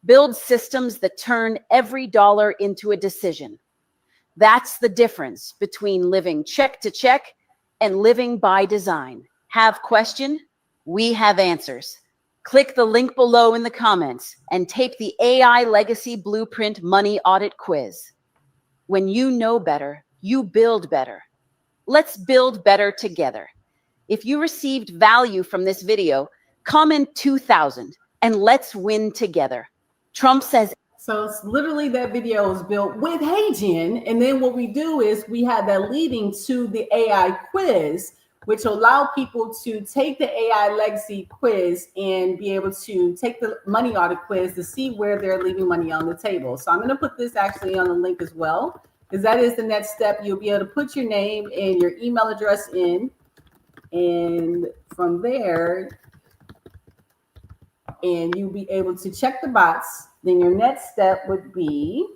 Build systems that turn every dollar into a decision. That's the difference between living check to check and living by design. Have question? We have answers. Click the link below in the comments and take the AI Legacy Blueprint Money Audit Quiz. When you know better, you build better. Let's build better together. If you received value from this video, comment 2000 and let's win together. Trump says. So it's literally that video is built with HeyGen. And then what we do is we have that leading to the AI quiz, which will allow people to take the AI legacy quiz and be able to take the money audit quiz to see where they're leaving money on the table. So I'm going to put this actually on the link as well, because that is the next step. You'll be able to put your name and your email address in. And from there, and you'll be able to check the box. Then your next step would be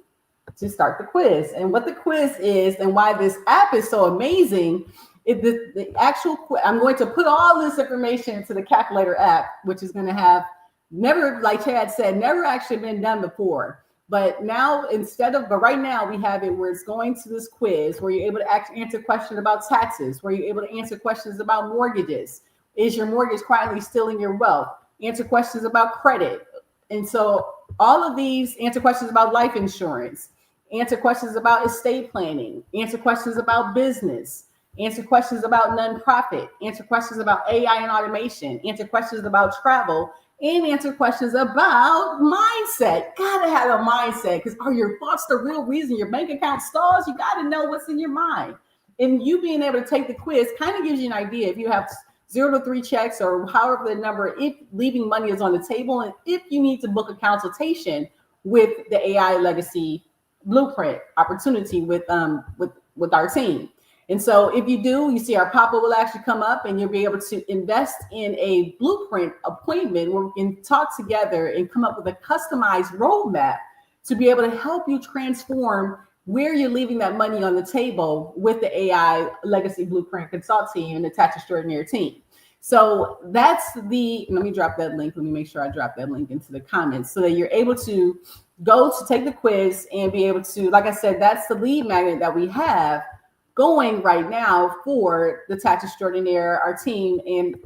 to start the quiz. And what the quiz is and why this app is so amazing is the actual I'm going to put all this information into the calculator app, which is going to have never, like Chad said, never actually been done before. But now but right now we have it where it's going to this quiz where you're able to actually answer questions about taxes, where you're able to answer questions about mortgages. Is your mortgage quietly stealing your wealth? Answer questions about credit. And so all of these answer questions about life insurance, answer questions about estate planning, answer questions about business, answer questions about nonprofit, answer questions about AI and automation, answer questions about travel, and answer questions about mindset. Gotta have a mindset, because are your thoughts the real reason your bank account stalls? You gotta know what's in your mind. And you being able to take the quiz kind of gives you an idea if you have 0 to 3 checks or however the number, if leaving money is on the table, and if you need to book a consultation with the AI legacy blueprint opportunity with our team. And so if you do, you see our pop-up will actually come up and you'll be able to invest in a blueprint appointment where we can talk together and come up with a customized roadmap to be able to help you transform where you're leaving that money on the table with the AI Legacy Blueprint Consult team and the Tax Extraordinaire team. So let me drop that link. Let me make sure I drop that link into the comments so that you're able to go to take the quiz and be able to, like I said, that's the lead magnet that we have going right now for the Tax Extraordinaire, our team, and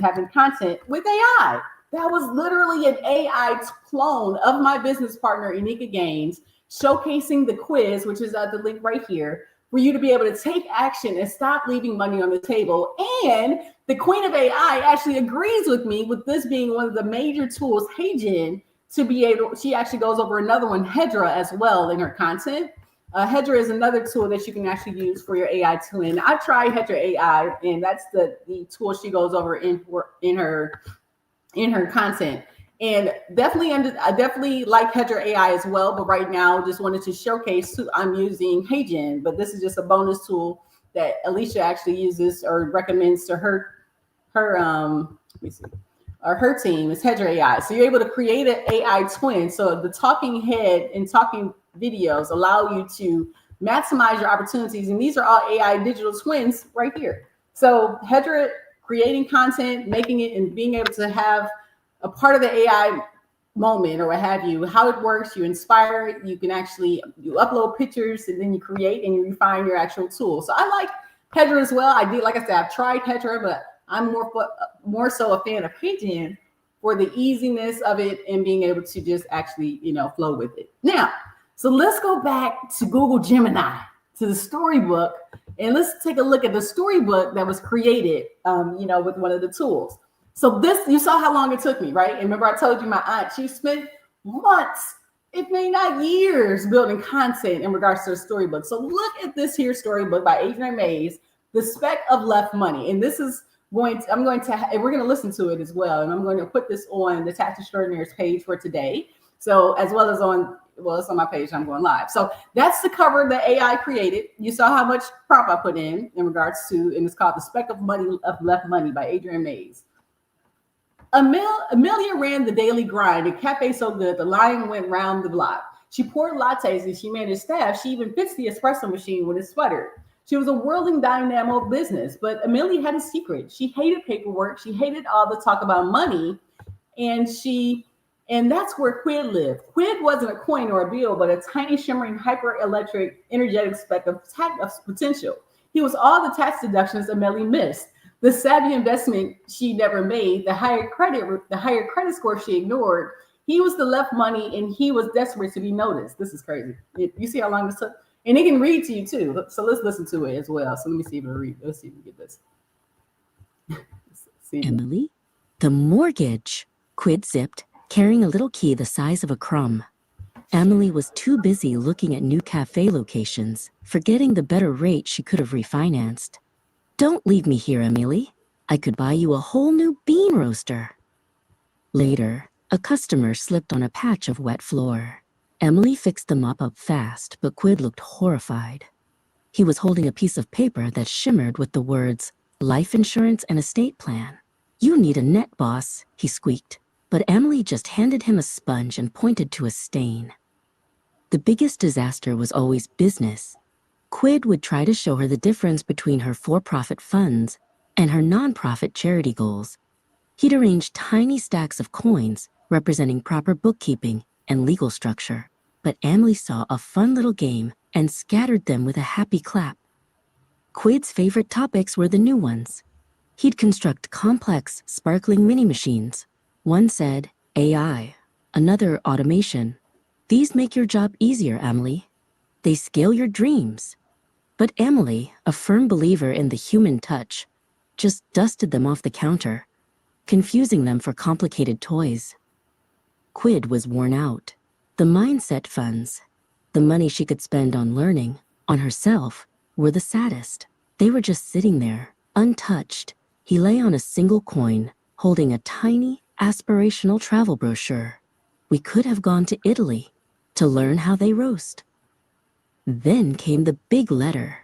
having content with AI. That was literally an AI clone of my business partner, Enika Gaines, showcasing the quiz, which is at the link right here, for you to be able to take action and stop leaving money on the table. And the queen of AI actually agrees with me with this being one of the major tools, HeyGen, to be able, she actually goes over another one, Hedra, as well in her content. Hedra is another tool that you can actually use for your AI twin. I tried Hedra AI, and that's the tool she goes over in her content. And I definitely like Hedra AI as well, but right now just wanted to showcase I'm using HeyGen, but this is just a bonus tool that Alicia actually uses or recommends to her team is Hedra AI. So you're able to create an AI twin. So the talking head and talking videos allow you to maximize your opportunities. And these are all AI digital twins right here. So Hedra creating content, making it, and being able to have a part of the AI moment or what have you, how it works, you inspire it, you upload pictures and then you create and you refine your actual tool. So I like Hedra as well. Like I said, I've tried Hedra, but I'm more so a fan of HeyGen for the easiness of it and being able to just actually, flow with it. Now, so let's go back to Google Gemini, to the storybook, and let's take a look at the storybook that was created, with one of the tools. So this, you saw how long it took me, right? And remember I told you my aunt, she spent months, if maybe not years, building content in regards to the storybook. So look at this here storybook by Adriane, The Spec of Left Money. And this is we're going to listen to it as well. And I'm going to put this on the Tax Extraordinaires page for today. So as well as it's on my page, I'm going live. So that's the cover that AI created. You saw how much prop I put in regards to, and it's called The Spec of Left Money by Adriane. Amelia ran the daily grind at Cafe So Good, the line went round the block. She poured lattes and she managed staff. She even fixed the espresso machine when it sputtered. She was a whirling dynamo of business, but Amelia had a secret. She hated paperwork. She hated all the talk about money. And that's where Quid lived. Quid wasn't a coin or a bill, but a tiny, shimmering, hyper-electric, energetic speck of potential. He was all the tax deductions Amelia missed. The savvy investment she never made, the higher credit score she ignored. He was the left money and he was desperate to be noticed. This is crazy. You see how long this took? And it can read to you too. So let's listen to it as well. So let me see if it'll read. Let's see if we get this. Emily, the mortgage. Quid zipped, carrying a little key the size of a crumb. Emily was too busy looking at new cafe locations, forgetting the better rate she could have refinanced. Don't leave me here, Emily. I could buy you a whole new bean roaster. Later, a customer slipped on a patch of wet floor. Emily fixed the mop up fast, but Quid looked horrified. He was holding a piece of paper that shimmered with the words, life insurance and estate plan. You need a net, boss, he squeaked. But Emily just handed him a sponge and pointed to a stain. The biggest disaster was always business. Quid would try to show her the difference between her for-profit funds and her non-profit charity goals. He'd arrange tiny stacks of coins representing proper bookkeeping and legal structure, but Emily saw a fun little game and scattered them with a happy clap. Quid's favorite topics were the new ones. He'd construct complex, sparkling mini-machines. One said, AI, another automation. These make your job easier, Emily. They scale your dreams. But Emily, a firm believer in the human touch, just dusted them off the counter, confusing them for complicated toys. Quid was worn out. The mindset funds, the money she could spend on learning, on herself, were the saddest. They were just sitting there, untouched. He lay on a single coin, holding a tiny, aspirational travel brochure. We could have gone to Italy to learn how they roast. Then came the big letter.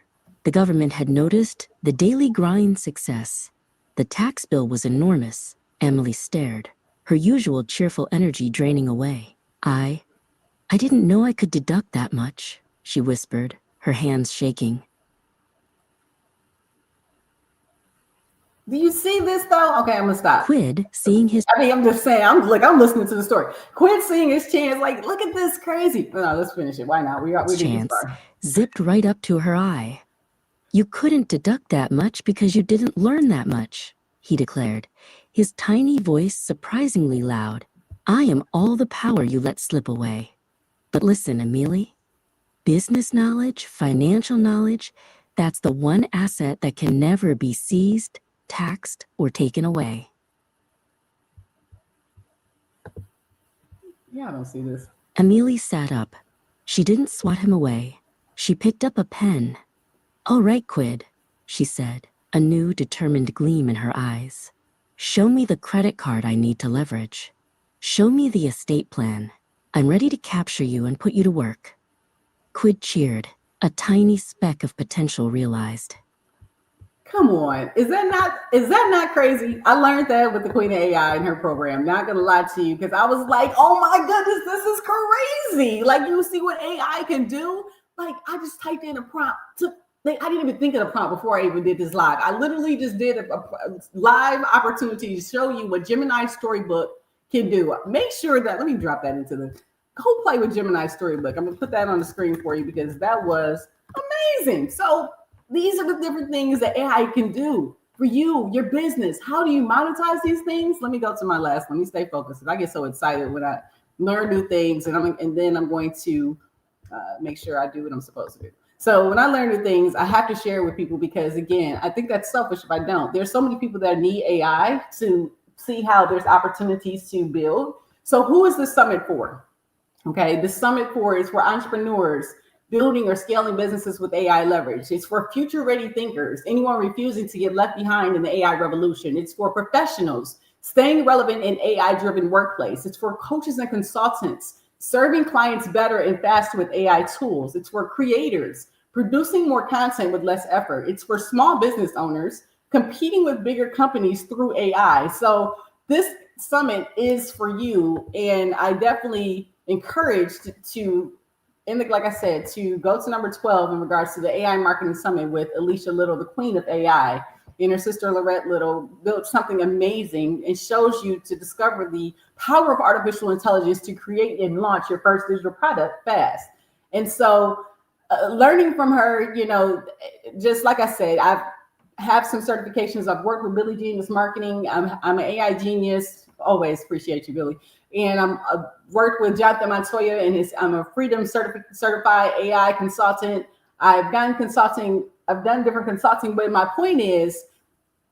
The government had noticed the daily grind success. The tax bill was enormous. Emily stared, her usual cheerful energy draining away. I didn't know I could deduct that much, she whispered, her hands shaking. Do you see this though? Okay, I'm gonna stop. Quid, seeing his... I'm just saying, I'm listening to the story. Quid seeing his chance, like, look at this crazy. No, let's finish it. Why not? We did chance zipped right up to her eye. You couldn't deduct that much because you didn't learn that much, he declared, his tiny voice surprisingly loud. I am all the power you let slip away. But listen, Emily, business knowledge, financial knowledge, that's the one asset that can never be seized, taxed, or taken away. Yeah, I don't see this. Amelie sat up. She didn't swat him away. She picked up a pen. All right, Quid, she said, a new determined gleam in her eyes. Show me the credit card I need to leverage. Show me the estate plan. I'm ready to capture you and put you to work. Quid cheered, a tiny speck of potential realized. Come on. Is that not crazy? I learned that with the Queen of AI in her program. Not gonna lie to you, because I was like, oh my goodness, this is crazy. Like, you see what AI can do? Like, I just typed in a prompt I didn't even think of the prompt before I even did this live. I literally just did a live opportunity to show you what Gemini Storybook can do. Make sure that, let me drop that into go play with Gemini Storybook. I'm gonna put that on the screen for you because that was amazing. So these are the different things that AI can do for you, your business. How do you monetize these things? Let me go to my last. Let me stay focused. I get so excited when I learn new things, and then I'm going to make sure I do what I'm supposed to do. So when I learn new things, I have to share with people because, again, I think that's selfish if I don't. There's so many people that need AI to see how there's opportunities to build. So who is this summit for? Okay, the summit is for entrepreneurs building or scaling businesses with AI leverage. It's for future-ready thinkers, anyone refusing to get left behind in the AI revolution. It's for professionals staying relevant in AI-driven workplace. It's for coaches and consultants serving clients better and faster with AI tools. It's for creators producing more content with less effort. It's for small business owners competing with bigger companies through AI. So this summit is for you, and I definitely encourage like I said, to go to number 12 in regards to the AI Marketing Summit with Alicia Lyttle, the queen of AI, and her sister Lorette Lyttle built something amazing and shows you to discover the power of artificial intelligence to create and launch your first digital product fast. And so learning from her, just like I said, have some certifications. I've worked with Billy Genius Marketing. I'm an AI genius. Always appreciate you, Billy. And I've worked with Jonathan Montoya, and I'm a Freedom certified AI consultant. I've done consulting. I've done different consulting, but my point is,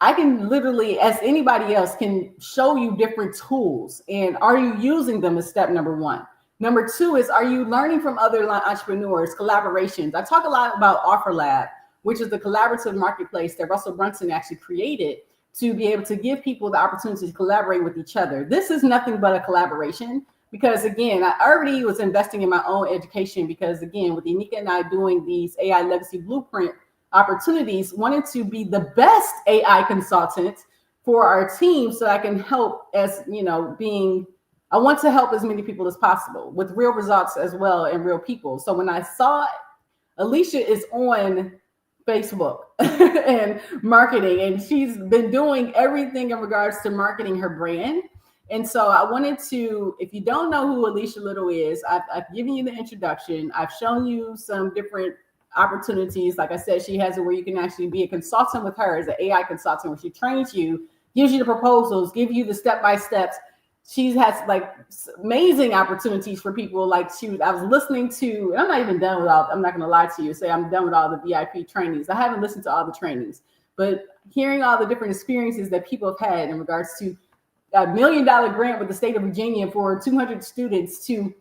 I can literally, as anybody else, can show you different tools. And are you using them is step number one. Number two is, are you learning from other entrepreneurs, collaborations? I talk a lot about OfferLab, which is the collaborative marketplace that Russell Brunson actually created to be able to give people the opportunity to collaborate with each other. This is nothing but a collaboration because, again, I already was investing in my own education because, again, with Anika and I doing these AI Legacy Blueprint opportunities, wanted to be the best AI consultant for our team so I can help as, I want to help as many people as possible with real results as well and real people. So when I saw Alicia is on Facebook and marketing, and she's been doing everything in regards to marketing her brand. And so I wanted to, if you don't know who Alicia Lyttle is, I've given you the introduction. I've shown you some different opportunities. Like I said, she has it where you can actually be a consultant with her as an AI consultant, where she trains you, gives you the proposals, give you the step-by-steps. She has like amazing opportunities for people. Like I was listening to, and I'm not even done with all, I'm not going to lie to you, say I'm done with all the VIP trainings. I haven't listened to all the trainings, but hearing all the different experiences that people have had in regards to a $1 million grant with the state of Virginia for 200 students to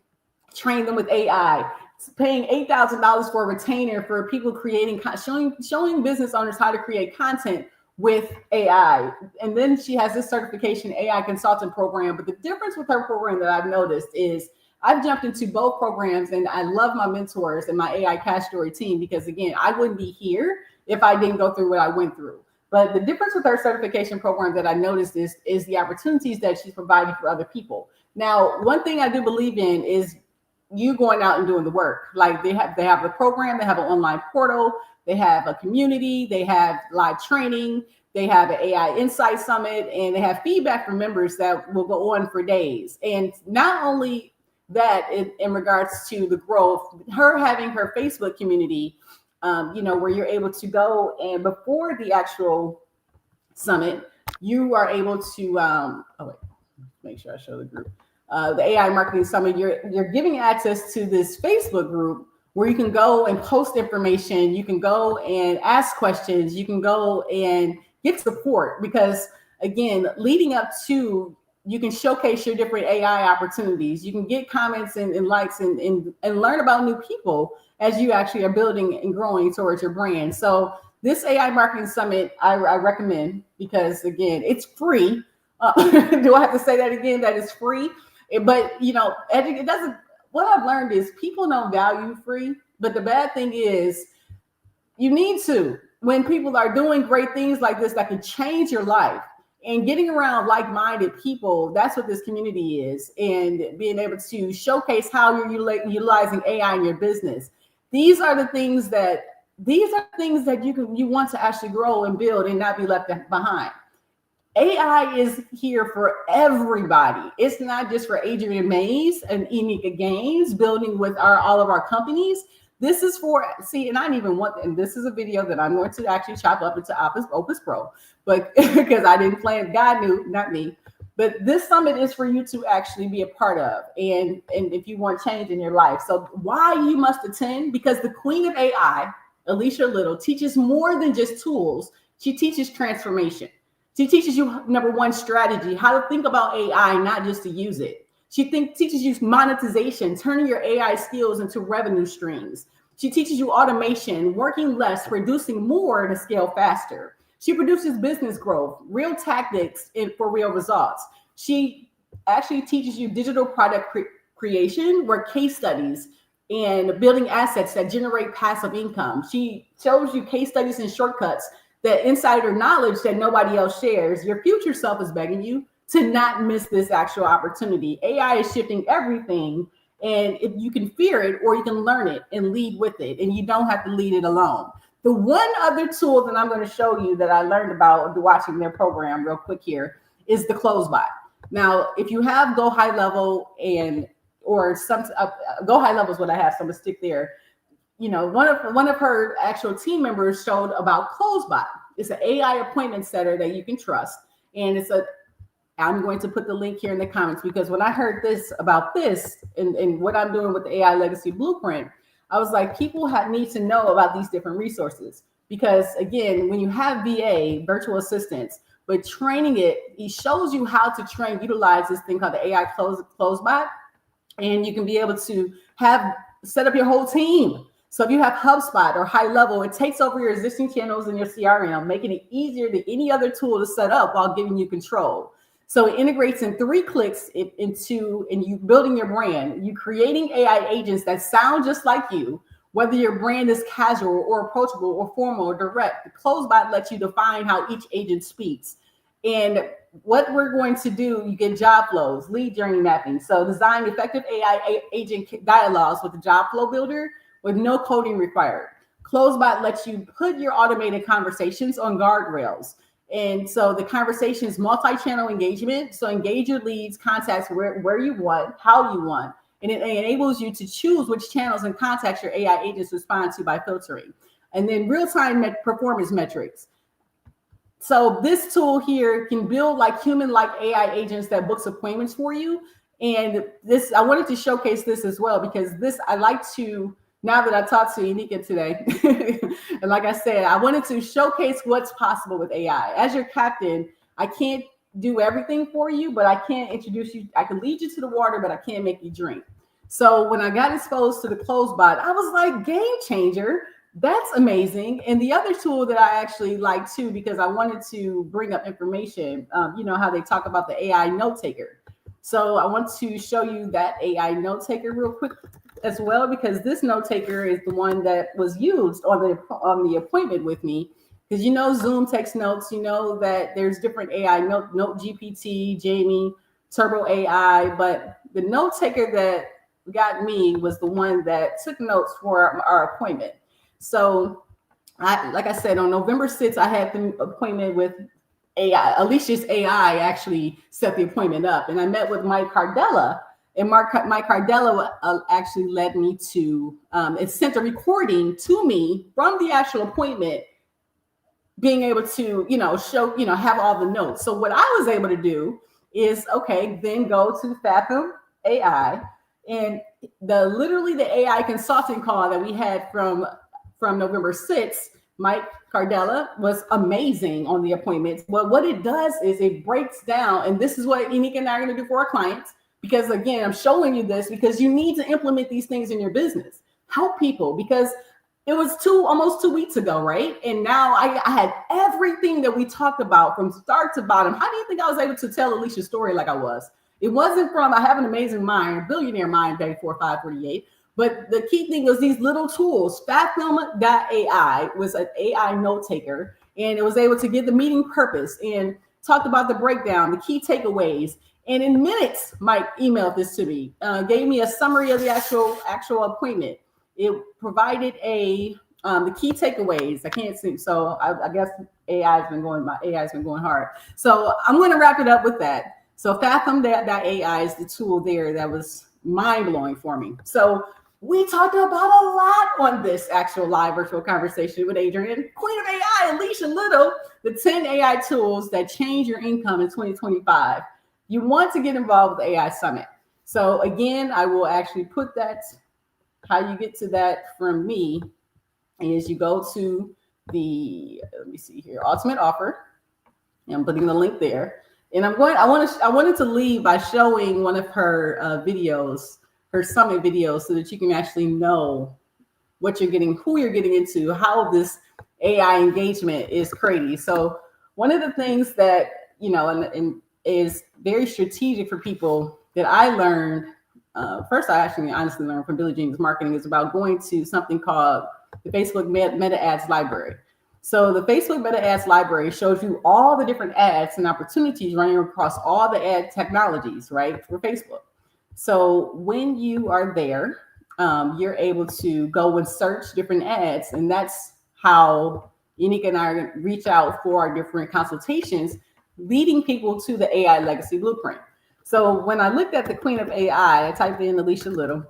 train them with AI, paying $8,000 for a retainer for people creating, showing business owners how to create content with AI. And then she has this certification AI consultant program. But the difference with her program that I've noticed is I've jumped into both programs, and I love my mentors and my AI Cash Story team because, again, I wouldn't be here if I didn't go through what I went through. But the difference with her certification program that I noticed is the opportunities that she's providing for other people. Now, one thing I do believe in is you going out and doing the work. Like they have the program, they have an online portal, they have a community, they have live training, they have an AI Insight Summit, and they have feedback from members that will go on for days. And not only that, in regards to the growth, her having her Facebook community, where you're able to go, and before the actual summit, you are able to, make sure I show the group. The AI Marketing Summit, you're giving access to this Facebook group where you can go and post information, you can go and ask questions, you can go and get support, because again, leading up to, you can showcase your different AI opportunities, you can get comments and likes and learn about new people as you actually are building and growing towards your brand. So this AI Marketing Summit, I recommend, because again, it's free. Do I have to say that again, that it's free? But it doesn't, what I've learned is people don't value free, but the bad thing is you need to, when people are doing great things like this that can change your life, and getting around like-minded people, that's what this community is, and being able to showcase how you're utilizing AI in your business. These are things that you want to actually grow and build and not be left behind. AI is here for everybody. It's not just for Adriane Mays and Anika Gaines building with all of our companies. This is for, and I didn't even want, and this is a video that I'm going to actually chop up into Opus Pro, but because I didn't plan, God knew, not me. But this summit is for you to actually be a part of, and if you want change in your life. So why you must attend? Because the queen of AI, Alicia Lyttle, teaches more than just tools. She teaches transformation. She teaches you, number one, strategy, how to think about AI, not just to use it. She teaches you monetization, turning your AI skills into revenue streams. She teaches you automation, working less, producing more to scale faster. She produces business growth, real tactics for real results. She actually teaches you digital product creation, where case studies and building assets that generate passive income. She shows you case studies and shortcuts, that insider knowledge that nobody else shares. Your future self is begging you to not miss this actual opportunity. AI is shifting everything, and if you can fear it or you can learn it and lead with it, and you don't have to lead it alone. The one other tool that I'm going to show you that I learned about watching their program real quick here is the CloseBot. Now, if you have Go High Level or some Go High Level is what I have, so I'm gonna stick there. One of her actual team members showed about CloseBot. It's an AI appointment setter that you can trust. And I'm going to put the link here in the comments, because when I heard about this and what I'm doing with the AI Legacy Blueprint, I was like, people need to know about these different resources. Because again, when you have VA, virtual assistants, but training it shows you how to utilize this thing called the AI close bot. And you can be able to set up your whole team. So if you have HubSpot or High Level, it takes over your existing channels in your CRM, making it easier than any other tool to set up while giving you control. So it integrates in 3 clicks and you building your brand. You creating AI agents that sound just like you, whether your brand is casual or approachable or formal or direct. The Closebot lets you define how each agent speaks. And what we're going to do, you get job flows, lead journey mapping. So design effective AI agent dialogues with the job flow builder with no coding required. Closebot lets you put your automated conversations on guardrails. And so the conversation is multi-channel engagement. So engage your leads, contacts where you want, how you want. And it enables you to choose which channels and contacts your AI agents respond to by filtering. And then real-time performance metrics. So this tool here can build human-like AI agents that books appointments for you. And I wanted to showcase this as well, because I like to, now that I talked to Unika today, and like I said, I wanted to showcase what's possible with AI. As your captain, I can't do everything for you, but I can introduce you. I can lead you to the water, but I can't make you drink. So when I got exposed to the Closebot, I was like, game changer. That's amazing. And the other tool that I actually like too, because I wanted to bring up information, you know how they talk about the AI note taker. So I want to show you that AI note taker real quick as well, because this note taker is the one that was used on the appointment with me. Because Zoom takes notes, that there's different AI note GPT, Jamie, Turbo AI, but the note taker that got me was the one that took notes for our appointment. So like I said, on November 6th, I had the appointment with AI. Alicia's AI actually set the appointment up, and I met with Mike Cardella, and Mike Cardella actually led me to, it sent a recording to me from the actual appointment, being able to, show, have all the notes. So what I was able to do is, then go to Fathom AI, and literally the AI consulting call that we had from November 6th, Mike Cardella was amazing on the appointments. But what it does is it breaks down, and this is what Unika and I are going to do for our clients, because again, I'm showing you this because you need to implement these things in your business. Help people, because it was almost 2 weeks ago, right? And now I had everything that we talked about from start to bottom. How do you think I was able to tell Alicia's story like I was? It wasn't from I have an amazing mind, a billionaire mind, day 4548. But the key thing was these little tools. Fatfilm.ai was an AI note taker, and it was able to give the meeting purpose and talked about the breakdown, the key takeaways. And in minutes, Mike emailed this to me, gave me a summary of the actual appointment. It provided the key takeaways. I can't see, so I guess AI has been going hard. So I'm going to wrap it up with that. So Fathom.ai is the tool there that was mind blowing for me. So we talked about a lot on this actual live virtual conversation with Adriane, Queen of AI, Alicia Lyttle, the 10 AI tools that change your income in 2025. You want to get involved with the AI Summit. So again, I will actually put that, how you get to that from me is you go to the, let me see here, Ultimate Offer. And I'm putting the link there. And I wanted to leave by showing one of her videos, her summit videos, so that you can actually know what you're getting, who you're getting into, how this AI engagement is crazy. So one of the things that, and is very strategic for people that I learned, first I actually honestly learned from Billie Jean's marketing, is about going to something called the Facebook Meta Ads Library. So the Facebook Meta Ads Library shows you all the different ads and opportunities running across all the ad technologies, right, for Facebook. So when you are there, you're able to go and search different ads, and that's how Unika and I reach out for our different consultations, leading people to the AI Legacy Blueprint. So when I looked at the Queen of AI, I typed in Alicia Lyttle,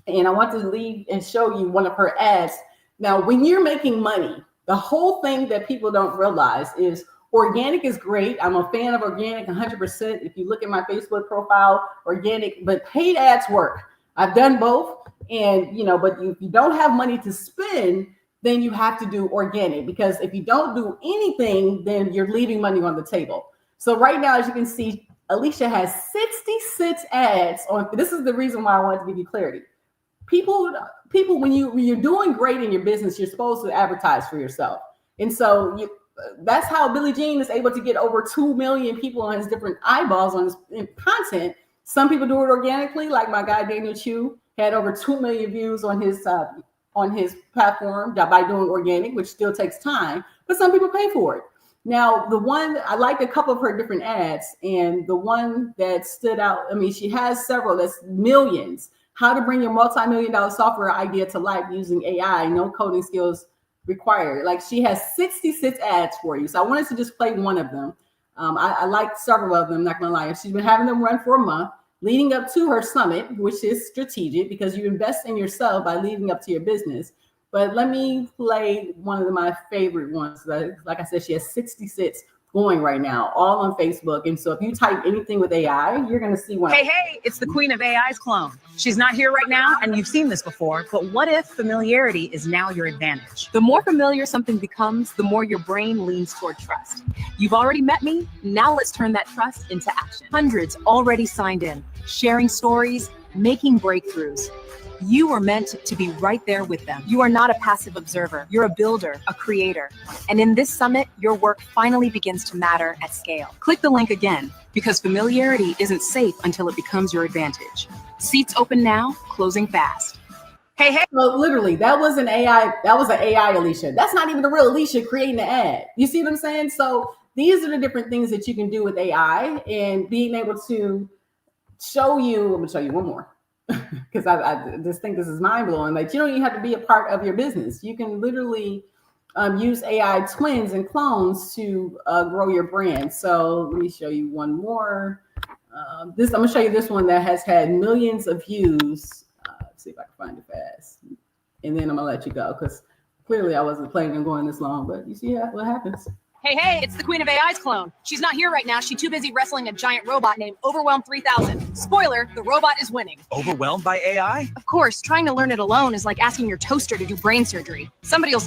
and I want to leave and show you one of her ads. Now, when you're making money, The whole thing that people don't realize is organic is great. I'm a fan of organic 100%. If you look at my Facebook profile, organic, but paid ads work. I've done both. And, but if you don't have money to spend, then you have to do organic, because if you don't do anything, then you're leaving money on the table. So right now, as you can see, Alicia has 66 ads on. This is the reason why I wanted to give you clarity. People, when you're doing great in your business, you're supposed to advertise for yourself. And so that's how Billie Jean is able to get over 2 million people on his different eyeballs on his content. Some people do it organically, like my guy Daniel Chu had over 2 million views on his platform by doing organic, which still takes time, but some people pay for it. Now, the one, I liked a couple of her different ads, and the one that stood out, I mean, she has several, that's millions. How to bring your multi-million-dollar software idea to life using AI, no coding skills required. Like, she has 66 ads for you. So I wanted to just play one of them. I liked several of them, not gonna lie. She's been having them run for a month, leading up to her summit, which is strategic because you invest in yourself by leading up to your business. But let me play one of my favorite ones. Like I said, she has 66 going right now, all on Facebook. And so if you type anything with AI, you're going to see one. Hey, it's the queen of AI's clone. She's not here right now, and you've seen this before, but what if familiarity is now your advantage? The more familiar something becomes, the more your brain leans toward trust. You've already met me, now let's turn that trust into action. Hundreds already signed in, sharing stories, making breakthroughs. You are meant to be right there with them. You are not a passive observer. You're a builder, a creator. And in this summit, your work finally begins to matter at scale. Click the link again, because familiarity isn't safe until it becomes your advantage. Seats open now, closing fast. Hey. So literally, that was an AI. That was an AI Alicia. That's not even the real Alicia creating the ad. You see what I'm saying? So these are the different things that you can do with AI, and being able to show you. I'm going to show you one more. Because I just think this is mind blowing. Like, you don't even have to be a part of your business. You can literally use AI twins and clones to grow your brand. So let me show you one more. I'm gonna show you this one that has had millions of views. Let's see if I can find it fast, and then I'm gonna let you go, because clearly I wasn't planning on going this long. But you see what happens. Hey, it's the queen of AI's clone. She's not here right now. She's too busy wrestling a giant robot named Overwhelm 3000. Spoiler, the robot is winning. Overwhelmed by AI? Of course, trying to learn it alone is like asking your toaster to do brain surgery. Somebody else.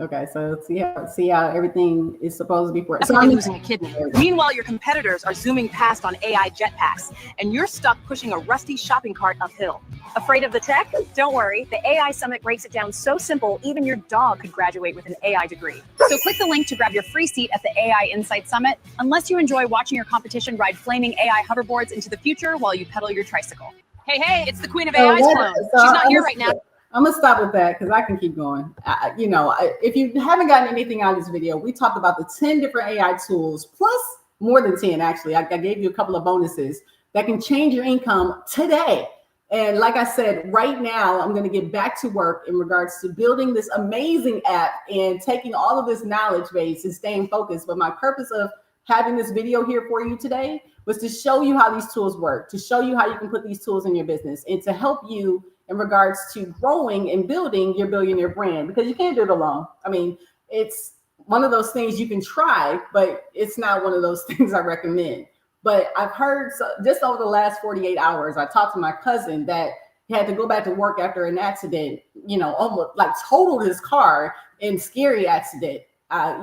Okay, so see how everything is supposed to be for. So I'm losing a kidney. Meanwhile, your competitors are zooming past on AI jetpacks, and you're stuck pushing a rusty shopping cart uphill. Afraid of the tech? Don't worry. The AI Summit breaks it down so simple, even your dog could graduate with an AI degree. So click the link to grab your free seat at the AI Insight Summit, unless you enjoy watching your competition ride flaming AI hoverboards into the future while you pedal your tricycle. Hey, it's the queen of AI's clone. She's not here right now. I'm gonna stop with that because I can keep going. If you haven't gotten anything out of this video, we talked about the 10 different AI tools, plus more than 10 actually. I gave you a couple of bonuses that can change your income today. And like I said, right now, I'm going to get back to work in regards to building this amazing app and taking all of this knowledge base and staying focused. But my purpose of having this video here for you today was to show you how these tools work, to show you how you can put these tools in your business, and to help you in regards to growing and building your billionaire brand, because you can't do it alone. I mean, it's one of those things you can try, but it's not one of those things I recommend. But I've heard just over the last 48 hours, I talked to my cousin that he had to go back to work after an accident, almost like totaled his car in scary accident. I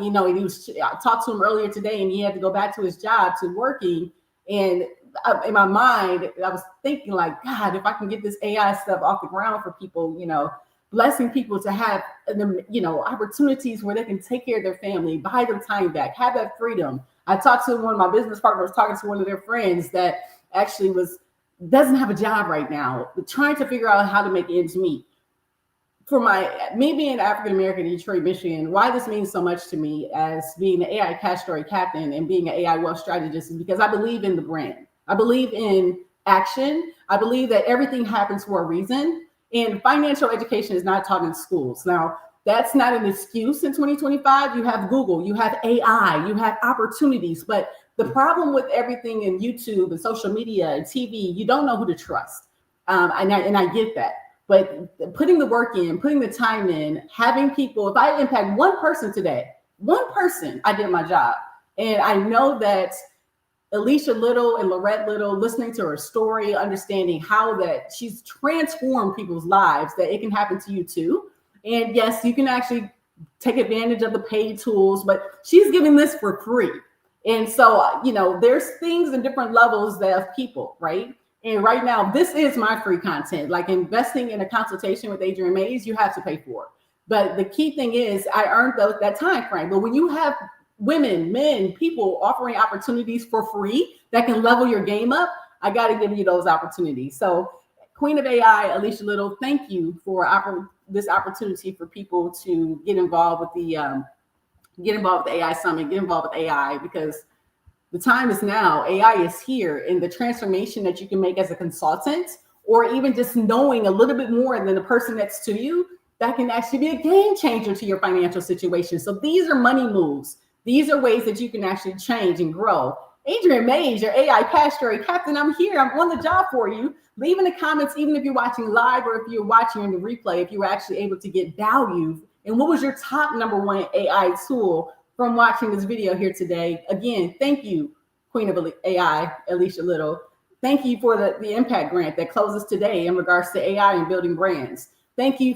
talked to him earlier today, and he had to go back to his job to working. And in my mind, I was thinking like, God, if I can get this AI stuff off the ground for people, blessing people to have, opportunities where they can take care of their family, buy their time back, have that freedom. I talked to one of my business partners, talking to one of their friends that actually doesn't have a job right now, trying to figure out how to make ends meet. For me being African-American in Detroit, Michigan, why this means so much to me as being an AI cash story captain and being an AI wealth strategist is because I believe in the brand. I believe in action. I believe that everything happens for a reason. And financial education is not taught in schools. Now, that's not an excuse in 2025. You have Google, you have AI, you have opportunities. But the problem with everything in YouTube and social media and TV, you don't know who to trust. And I get that. But putting the work in, putting the time in, having people, if I impact one person today, one person, I did my job. And I know that Alicia Lyttle and Lorette Lyttle, listening to her story, understanding how that she's transformed people's lives, that it can happen to you too. And yes, you can actually take advantage of the paid tools, but she's giving this for free. And so, there's things in different levels of people, right? And right now, this is my free content. Like investing in a consultation with Adriane Mays, you have to pay for it. But the key thing is I earned that time frame. But when you have women, men, people offering opportunities for free that can level your game up, I got to give you those opportunities. So Queen of AI, Alicia Lyttle, thank you for this opportunity for people to get involved with the AI Summit, get involved with AI, because the time is now. AI is here, and the transformation that you can make as a consultant, or even just knowing a little bit more than the person next to you, that can actually be a game changer to your financial situation. So these are money moves. These are ways that you can actually change and grow. Adriane Mays, your AI pastor, captain, I'm here. I'm on the job for you. Leave in the comments, even if you're watching live or if you're watching in the replay, if you were actually able to get value. And what was your top #1 AI tool from watching this video here today? Again, thank you, Queen of AI, Alicia Lyttle. Thank you for the impact grant that closes today in regards to AI and building brands. Thank you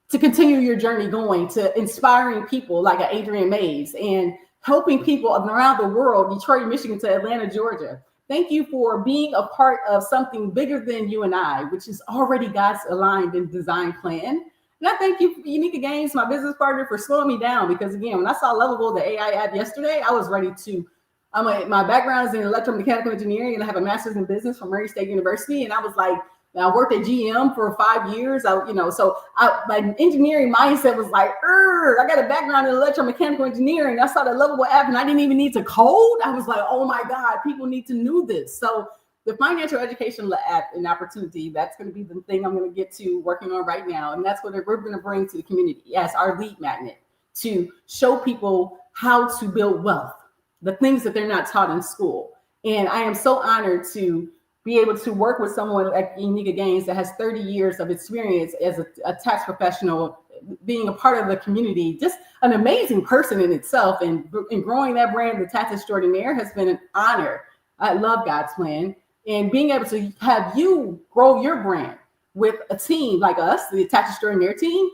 to continue your journey going to inspiring people like Adriane Mays and helping people around the world, Detroit, Michigan to Atlanta, Georgia. Thank you for being a part of something bigger than you and I, which is already God's aligned and design plan. And I thank you, Unica Games, my business partner, for slowing me down, because again, when I saw Lovable, the AI app yesterday, I was ready to. My background is in electromechanical engineering, and I have a master's in business from Murray State University. And I was like, I worked at GM for 5 years. My engineering mindset was like, I got a background in electromechanical engineering. I saw the Lovable app and I didn't even need to code. I was like, oh my God, people need to know this. So the financial education app and opportunity, that's going to be the thing I'm going to get to working on right now. And that's what we're going to bring to the community as our lead magnet, to show people how to build wealth, the things that they're not taught in school. And I am so honored to be able to work with someone like Unica Gaines that has 30 years of experience as a tax professional, being a part of the community, just an amazing person in itself, and growing that brand, the Tax Extraordinaire, has been an honor. I love God's plan. And being able to have you grow your brand with a team like us, the Tax Extraordinaire team,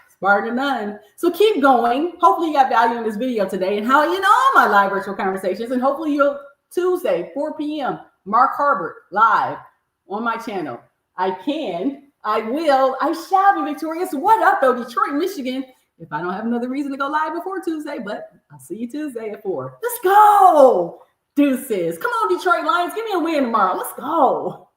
it's bar to none. So keep going. Hopefully you got value in this video today, and how all my live virtual conversations. And hopefully you'll Tuesday, 4 p.m., Mark Harbert live on my channel. I will, I shall be victorious. What up, though, Detroit, Michigan? If I don't have another reason to go live before Tuesday, but I'll see you Tuesday at 4. Let's go. Deuces. Come on, Detroit Lions. Give me a win tomorrow. Let's go.